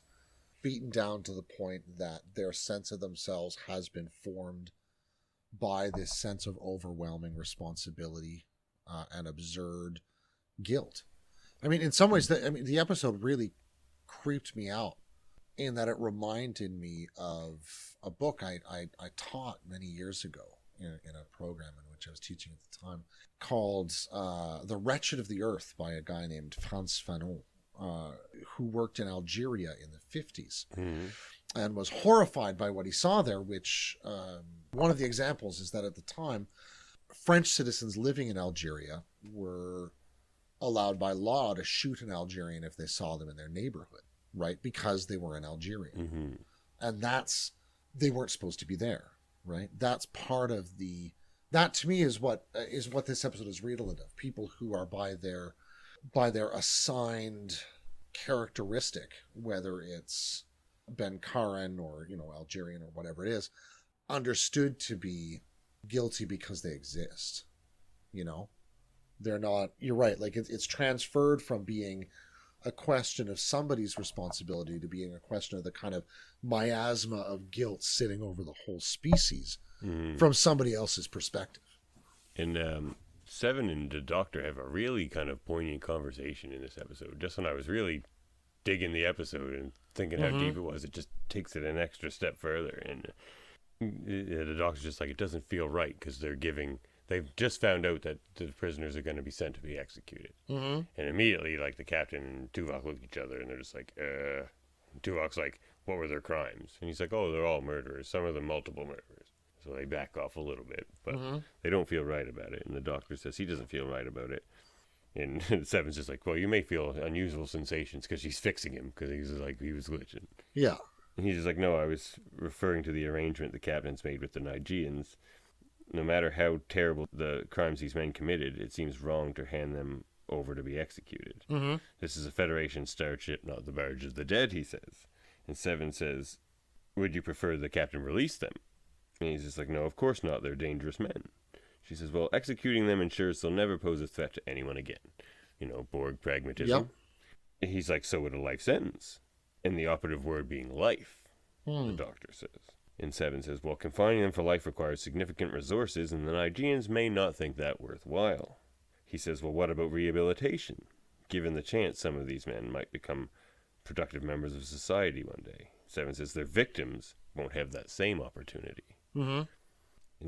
beaten down to the point that their sense of themselves has been formed by this sense of overwhelming responsibility and absurd guilt. I mean, in some ways, the episode really creeped me out in that it reminded me of a book I taught many years ago in a program in which I was teaching at the time, called The Wretched of the Earth, by a guy named Frantz Fanon, who worked in Algeria in the 50s and was horrified by what he saw there, which one of the examples is that at the time, French citizens living in Algeria were allowed by law to shoot an Algerian if they saw them in their neighborhood, right? Because they were an Algerian. And they weren't supposed to be there, right? That's part of that to me is what this episode is redolent of. People who are by their assigned characteristic, whether it's Ben Karen or, Algerian or whatever it is, understood to be guilty because they exist, They're not, you're right, like it's transferred from being a question of somebody's responsibility to being a question of the kind of miasma of guilt sitting over the whole species from somebody else's perspective. And Seven and the Doctor have a really kind of poignant conversation in this episode. Just when I was really digging the episode and thinking how deep it was, it just takes it an extra step further. And the Doctor's just like, it doesn't feel right because they've just found out that the prisoners are going to be sent to be executed. And immediately, like, the captain and Tuvok look at each other and they're just like, Tuvok's like, what were their crimes? And he's like, oh, they're all murderers. Some of them multiple murderers. So they back off a little bit, but they don't feel right about it. And the Doctor says he doesn't feel right about it. And Seven's just like, well, you may feel unusual sensations because she's fixing him because he was glitching. Yeah. And he's just like, no, I was referring to the arrangement the captain's made with the Nigeans. No matter how terrible the crimes these men committed, it seems wrong to hand them over to be executed. This is a Federation starship, not the barge of the dead, he says. And Seven says, would you prefer the captain release them? And he's just like, no, of course not. They're dangerous men. She says, well, executing them ensures they'll never pose a threat to anyone again. You know, Borg pragmatism. Yep. He's like, so would a life sentence. And the operative word being life, the Doctor says. And Seven says, well, confining them for life requires significant resources, and the Nigeans may not think that worthwhile. He says, well, what about rehabilitation? Given the chance, some of these men might become productive members of society one day. Seven says their victims won't have that same opportunity. And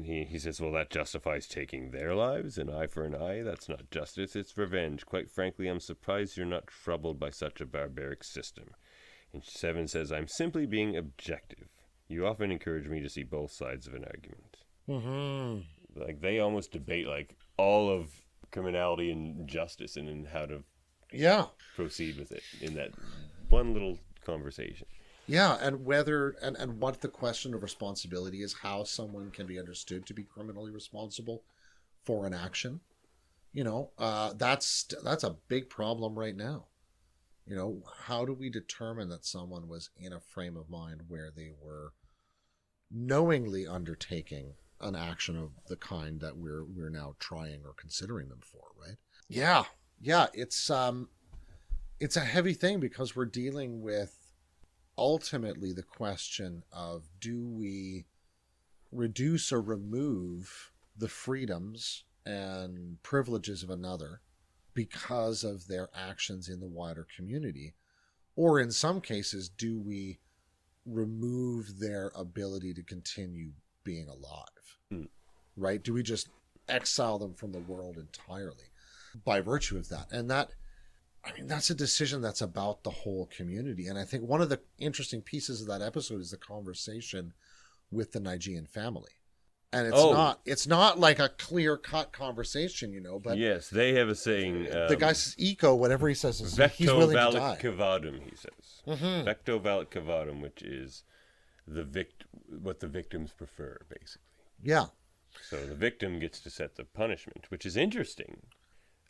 he says, well, that justifies taking their lives, an eye for an eye. That's not justice, it's revenge. Quite frankly, I'm surprised you're not troubled by such a barbaric system. And Seven says, I'm simply being objective. You often encourage me to see both sides of an argument. Like, they almost debate, like, all of criminality and justice and how to proceed with it in that one little conversation. Yeah, and whether and what the question of responsibility is, how someone can be understood to be criminally responsible for an action. You know, that's a big problem right now. You know, how do we determine that someone was in a frame of mind where they were knowingly undertaking an action of the kind that we're now trying or considering them for, right? Yeah, it's a heavy thing because we're dealing with ultimately the question of, do we reduce or remove the freedoms and privileges of another because of their actions in the wider community? Or in some cases, do we remove their ability to continue being alive? Right? Do we just exile them from the world entirely by virtue of that? And that's a decision that's about the whole community. And I think one of the interesting pieces of that episode is the conversation with the Nigean family. And it's not like a clear-cut conversation, you know, but yes, they have a saying. The guy says, "Eco," whatever he says, is he's willing to die. Vecto valet cavadum, he says. Vecto valet cavadum, which is what the victims prefer, basically. Yeah. So the victim gets to set the punishment, which is interesting.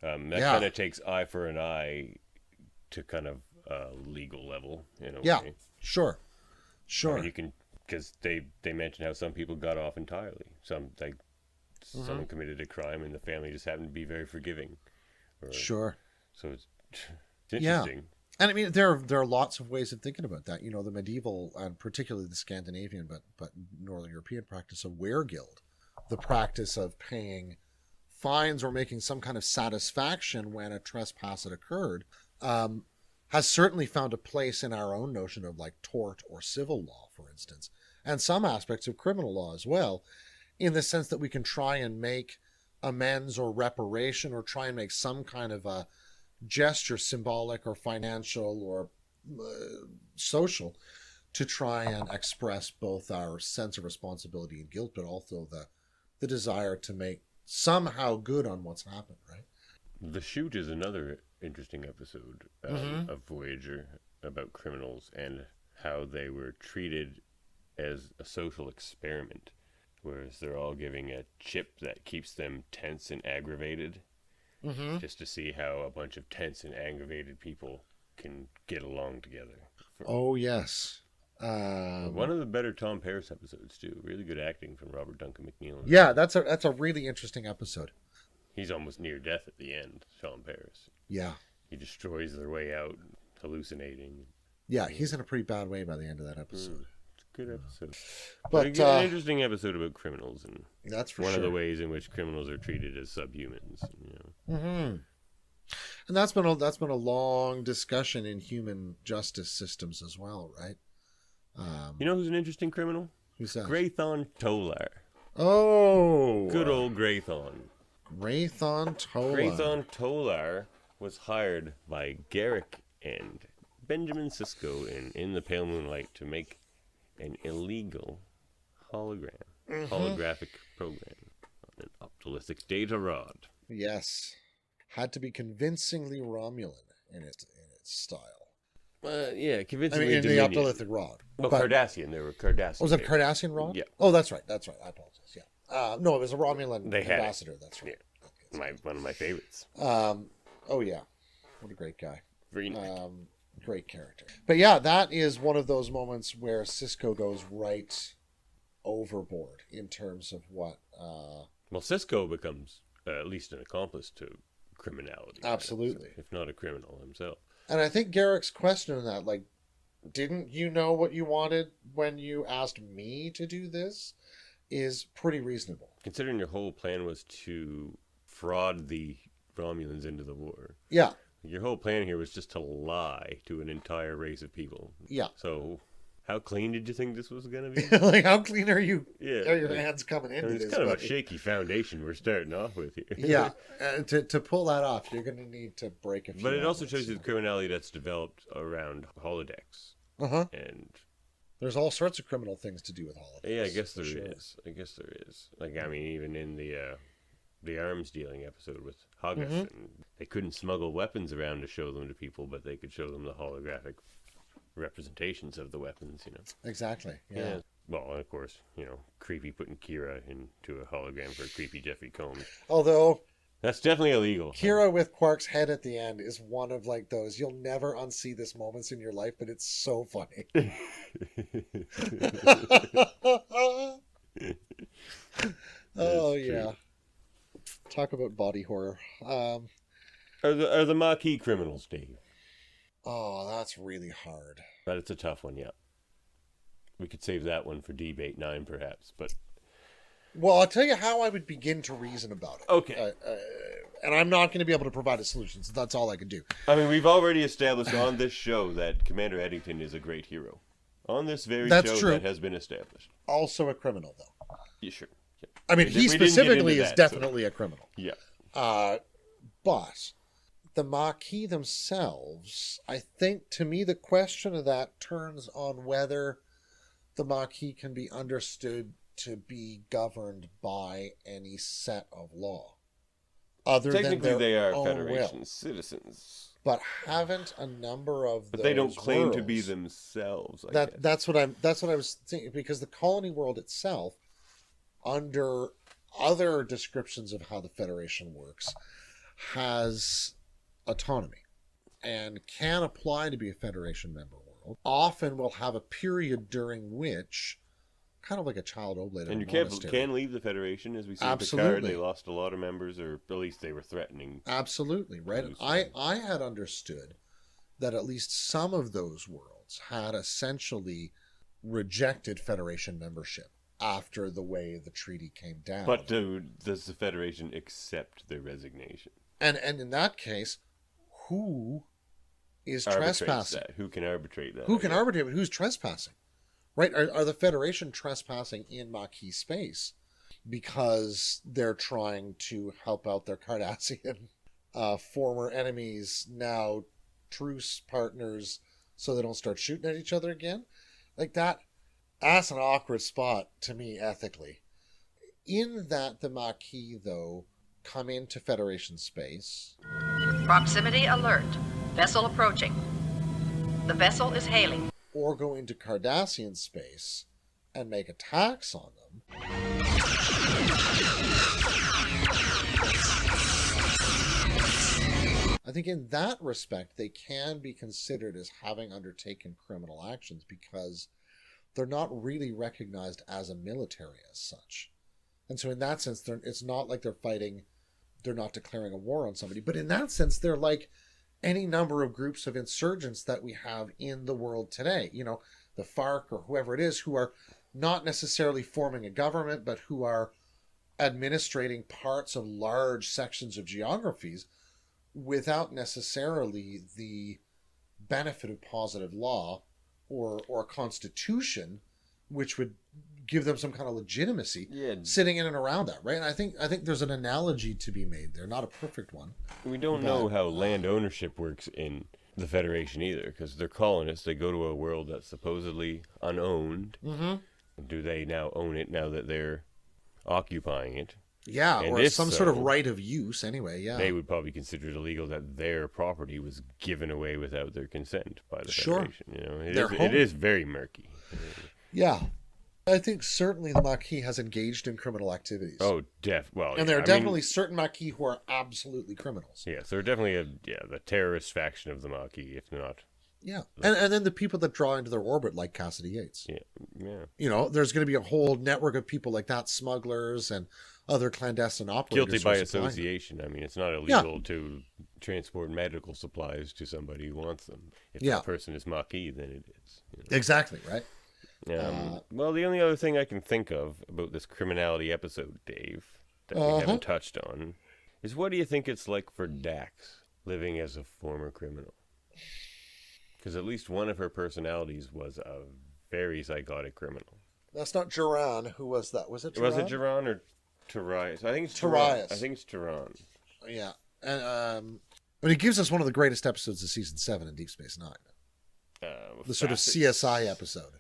That kind of takes eye for an eye to kind of legal level in a way. Sure. You can, because they mention how some people got off entirely. Someone committed a crime and the family just happened to be very forgiving. Sure. So it's interesting. And I mean, there are lots of ways of thinking about that. You know, the medieval and particularly the Scandinavian, but Northern European practice of weregild, the practice of paying fines or making some kind of satisfaction when a trespass had occurred, has certainly found a place in our own notion of like tort or civil law, for instance, and some aspects of criminal law as well, in the sense that we can try and make amends or reparation or try and make some kind of a gesture, symbolic or financial or social, to try and express both our sense of responsibility and guilt, but also the desire to make somehow good on what's happened, right? The Shoot is another interesting episode of Voyager about criminals and how they were treated as a social experiment, whereas they're all giving a chip that keeps them tense and aggravated, just to see how a bunch of tense and aggravated people can get along together. Oh, yes. One of the better Tom Paris episodes too. Really good acting from Robert Duncan McNeil. Yeah, that's a really interesting episode. He's almost near death at the end, Sean Paris. Yeah. He destroys their way out, hallucinating. Yeah, he's in a pretty bad way by the end of that episode. It's a good episode. But an interesting episode about criminals, and that's for one sure. of the ways in which criminals are treated as subhumans. Mm-hmm. And that's been a long discussion in human justice systems as well, right? You know who's an interesting criminal? Who's that? Graython Tolar. Oh, Good old Graython. Graython Tolar. Graython Tolar was hired by Garrick and Benjamin Sisko in the Pale Moonlight to make an illegal holographic program on an optilistic data rod. Yes, had to be convincingly Romulan in its style. Yeah, convincingly. I mean, in the optilistic rod. Oh, But- Cardassian. They were Cardassian. Was it a Cardassian rod? Yeah. Oh, that's right. I apologize. Yeah. No, it was a Romulan They had it. ambassador. That's right. One of my favorites. Oh yeah, what a great guy. Very nice. Great character. But yeah, that is one of those moments where Sisko goes right overboard in terms of what. Well, Sisko becomes at least an accomplice to criminality. Absolutely. If not a criminal himself. And I think Garrick's question on that, like, didn't you know what you wanted when you asked me to do this, is pretty reasonable. Considering your whole plan was to fraud the Romulans into the war. Yeah. Your whole plan here was just to lie to an entire race of people. Yeah. So, how clean did you think this was going to be? Like, how clean are you? Yeah. Are your hands coming into It's this? kind of buddy? a shaky foundation we're starting off with here. Yeah. To pull that off, you're going to need to break a few. But it also elements, shows you the criminality that's developed around holodecks. Uh-huh. And There's all sorts of criminal things to do with holidays. yeah, I guess there is. for sure. Like, I mean, even in the arms dealing episode with Haggis, Mm-hmm. and they couldn't smuggle weapons around to show them to people, but they could show them the holographic representations of the weapons, you know. Exactly. Yeah. Well, and of course, you know, creepy putting Kira into a hologram for creepy Jeffrey Combs. Although That's definitely illegal. Kira with Quark's head at the end is one of like those you'll never unsee this moments in your life, but it's so funny. Oh yeah. Talk about body horror. Are the Maquis criminals, Dave? Oh, that's really hard. But it's a tough one, yeah. We could save that one for debate 9, perhaps, but... Well, I'll tell you how I would begin to reason about it. Okay. And I'm not going to be able to provide a solution, so that's all I can do. I mean, we've already established on this show that Commander Eddington is a great hero. On this very That's show, true. that has been established. Also a criminal, though. Yeah, sure. Yeah. I mean, We he didn't get specifically into is that, so- definitely a criminal. Yeah. But the Maquis themselves, I think, to me, the question of that turns on whether the Maquis can be understood to be governed by any set of law. Other than Technically, their they are own Federation will. citizens. But haven't a number of But they don't those claim to be worlds- themselves, I guess. That's what I was thinking, because the colony world itself, under other descriptions of how the Federation works, has autonomy and can apply to be a Federation member world. Often will have a period during which, kind of like a child oblate in And a you monastery. can leave the Federation, as we see in Picard. Absolutely. They lost a lot of members, or at least they were threatening. Absolutely, right? And I had understood that at least some of those worlds had essentially rejected Federation membership after the way the treaty came down. But does the Federation accept their resignation? And in that case, who is Arbitrates trespassing? that. Who can arbitrate that? Who can arbitrate? But who's trespassing? Right? Are the Federation trespassing in Maquis space because they're trying to help out their Cardassian former enemies, now truce partners, so they don't start shooting at each other again? Like that's an awkward spot to me ethically. In that the Maquis, though, come into Federation space. Proximity alert. Vessel approaching. The vessel is hailing. Or go into Cardassian space and make attacks on them. I think in that respect, they can be considered as having undertaken criminal actions because they're not really recognized as a military as such. And so in that sense, it's not like they're fighting they're not declaring a war on somebody. But in that sense, they're like any number of groups of insurgents that we have in the world today. You know, the FARC or whoever it is, who are not necessarily forming a government, but who are administrating parts of large sections of geographies without necessarily the benefit of positive law or a constitution, which would give them some kind of legitimacy, sitting in and around that, right? And I think there's an analogy to be made there, not a perfect one. We don't know how land ownership works in the Federation either, because they're colonists. They go to a world that's supposedly unowned. Mm-hmm. Do they now own it now that they're occupying it? Yeah, And or if some sort of so, right of use anyway, yeah. They would probably consider it illegal that their property was given away without their consent by the Sure. Federation. You know, Their it is very murky. Yeah. I think certainly the Maquis has engaged in criminal activities. Oh, and there are definitely certain Maquis who are absolutely criminals. Yes, they're definitely the terrorist faction of the Maquis, if not. Yeah. And then the people that draw into their orbit, like Cassidy Yates. Yeah. You know, there's going to be a whole network of people like that, smugglers and other clandestine operators. Guilty by association. I mean, it's not illegal to transport medical supplies to somebody who wants them. If that person is Maquis, then it is. You know? Exactly, right? Well, the only other thing I can think of about this criminality episode, Dave, that we haven't touched on, is what do you think it's like for Dax living as a former criminal? Because at least one of her personalities was a very psychotic criminal. That's not Duran. Who was that? Was it Duran? Was it Duran or Tarias? I think it's Tarias. I think it's Duran. Yeah. And it gives us one of the greatest episodes of season 7 in Deep Space Nine. The sort of CSI episode.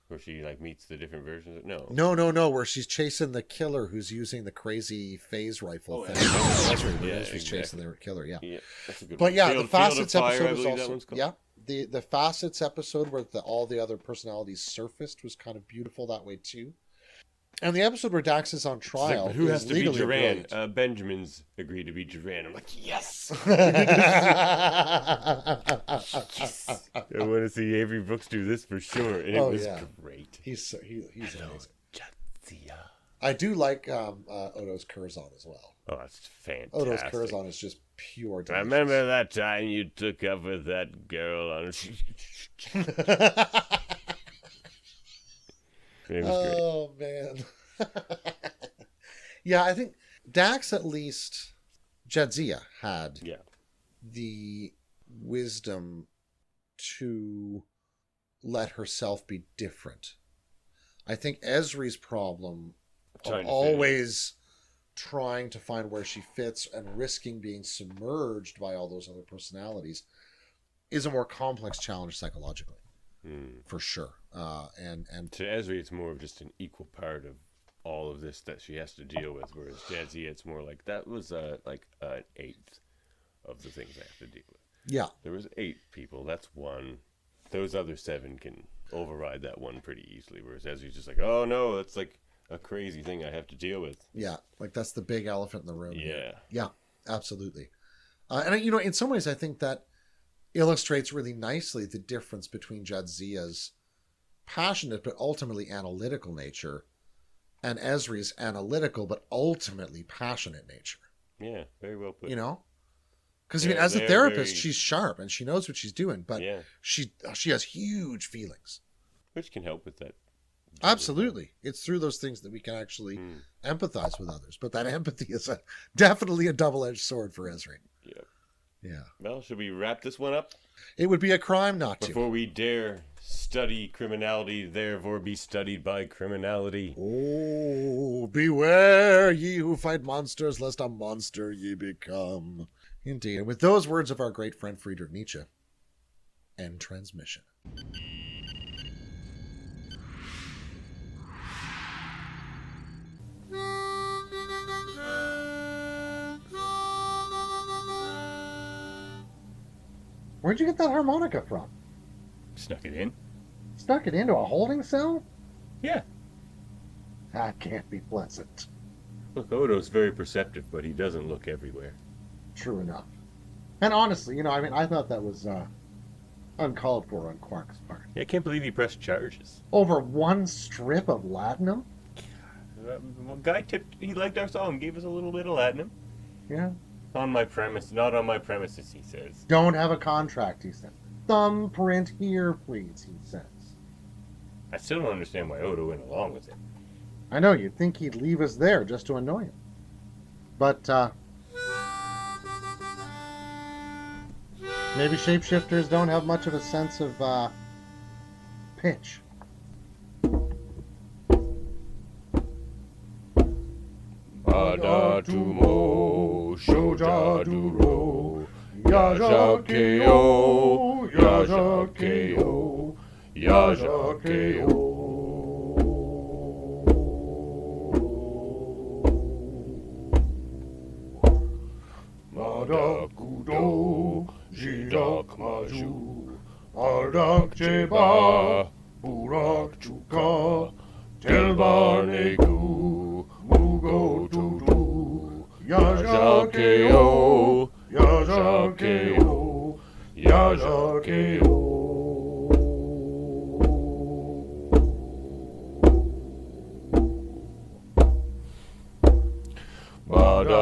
Where she meets the different versions of No, where she's chasing the killer who's using the crazy phase rifle thing. She's chasing the killer, yeah. That's a good but one. yeah, the Facets episode was also the Facets episode where all the other personalities surfaced was kind of beautiful that way too. And the episode where Dax is on trial, who has to be Duran? Brilliant. Benjamin's agreed to be Duran. I'm like, yes. Yes. I want to see Avery Brooks do this for sure, and it was great. He's amazing. Jadzia. I do like Odo's Curzon as well. Oh, that's fantastic. Odo's Curzon is just pure delicious. I remember that time you took up with that girl on. It was great. Man. Yeah, I think Dax, at least Jadzia, had the wisdom to let herself be different. I think Ezri's problem of always trying to find where she fits and risking being submerged by all those other personalities is a more complex challenge psychologically. For sure. And to Ezri, it's more of just an equal part of all of this that she has to deal with, whereas Jadzia, it's more like that was like an eighth of the things I have to deal with. Yeah. There was 8 people. That's 1. Those other 7 can override that one pretty easily, whereas Ezri's just like, oh no, that's like a crazy thing I have to deal with. Yeah, like that's the big elephant in the room. Yeah. Yeah, absolutely. And in some ways, I think that illustrates really nicely the difference between Jadzia's passionate but ultimately analytical nature and Ezri's analytical but ultimately passionate nature. Yeah, very well put. Because as a therapist, she's sharp and she knows what she's doing, but she has huge feelings, which can help with that. Absolutely, it's through those things that we can actually empathize with others. But that empathy is definitely a double-edged sword for Ezri. Yeah. Well, should we wrap this one up? It would be a crime not to. Before we dare study criminality, therefore be studied by criminality. Oh, beware ye who fight monsters, lest a monster ye become. Indeed. And with those words of our great friend Friedrich Nietzsche, end transmission. Where'd you get that harmonica from? Snuck it in. Stuck it into a holding cell? Yeah. That can't be pleasant. Look, Odo's very perceptive, but he doesn't look everywhere. True enough. And honestly, I thought that was uncalled for on Quark's part. Yeah, I can't believe he pressed charges. Over one strip of latinum? Guy he liked our song, gave us a little bit of latinum. Yeah. On my premise, not on my premises, he says. Don't have a contract, he says. Thumbprint here, please, he says. I still don't understand why Odo went along with it. I know, you'd think he'd leave us there just to annoy him. But, maybe shapeshifters don't have much of a sense of, pitch. Badatumo Shojaduro Yajakeo Yajakeo Yajakeo Madakudo Jidak Maju Ardak Jeba Burak Chuka Telbarnegu Mugo Tutu Yajakeo Yajakeo Yajakeo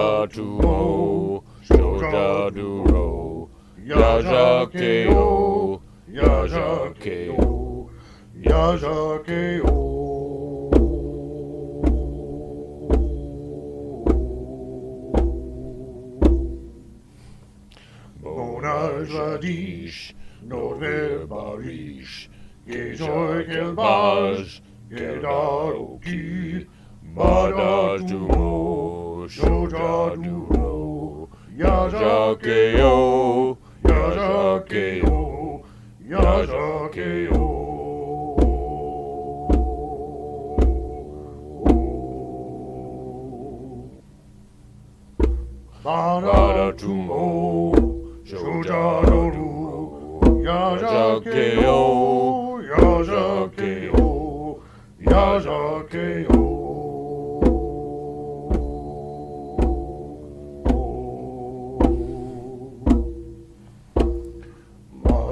Badatumo Shojaduro Yajakeo Yajakeo Yajakeo Bonajadish Nover Barish Gejoy Kelbaz Gedaroki Badatumo Shojaduro Yajakeo Yajakeo Yajakeo Badatumo Shojaduro Yajakeo Yajakeo Yajakeo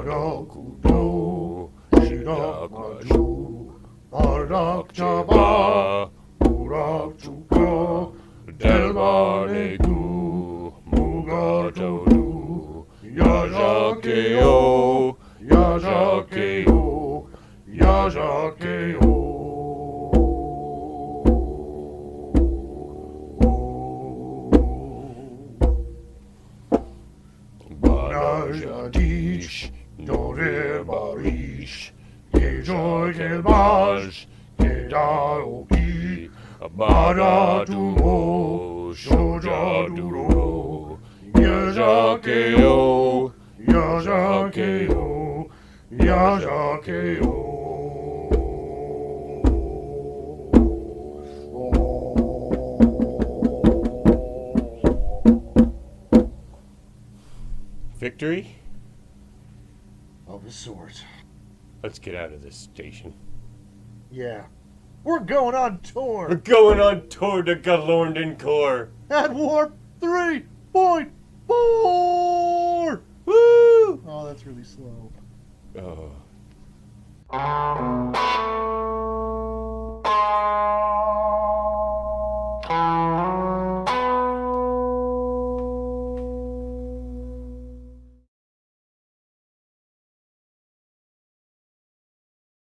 Madakudo Shidakwaju Barak Jaba Burak Chuka Delbarnegu Mugatodu Yajakeo Yajakeo Yajakeo Banajadish Nore Barish Gejoy Kelbaz Gedaoki Badatumo Shojaduro Yajakeo Yajakeo Yajakeo Victory? Of a sort. Let's get out of this station. Yeah. We're going on We're tour going on tour to Galorndon Core. at warp 3.4! Woo! Oh, that's really slow. Oh.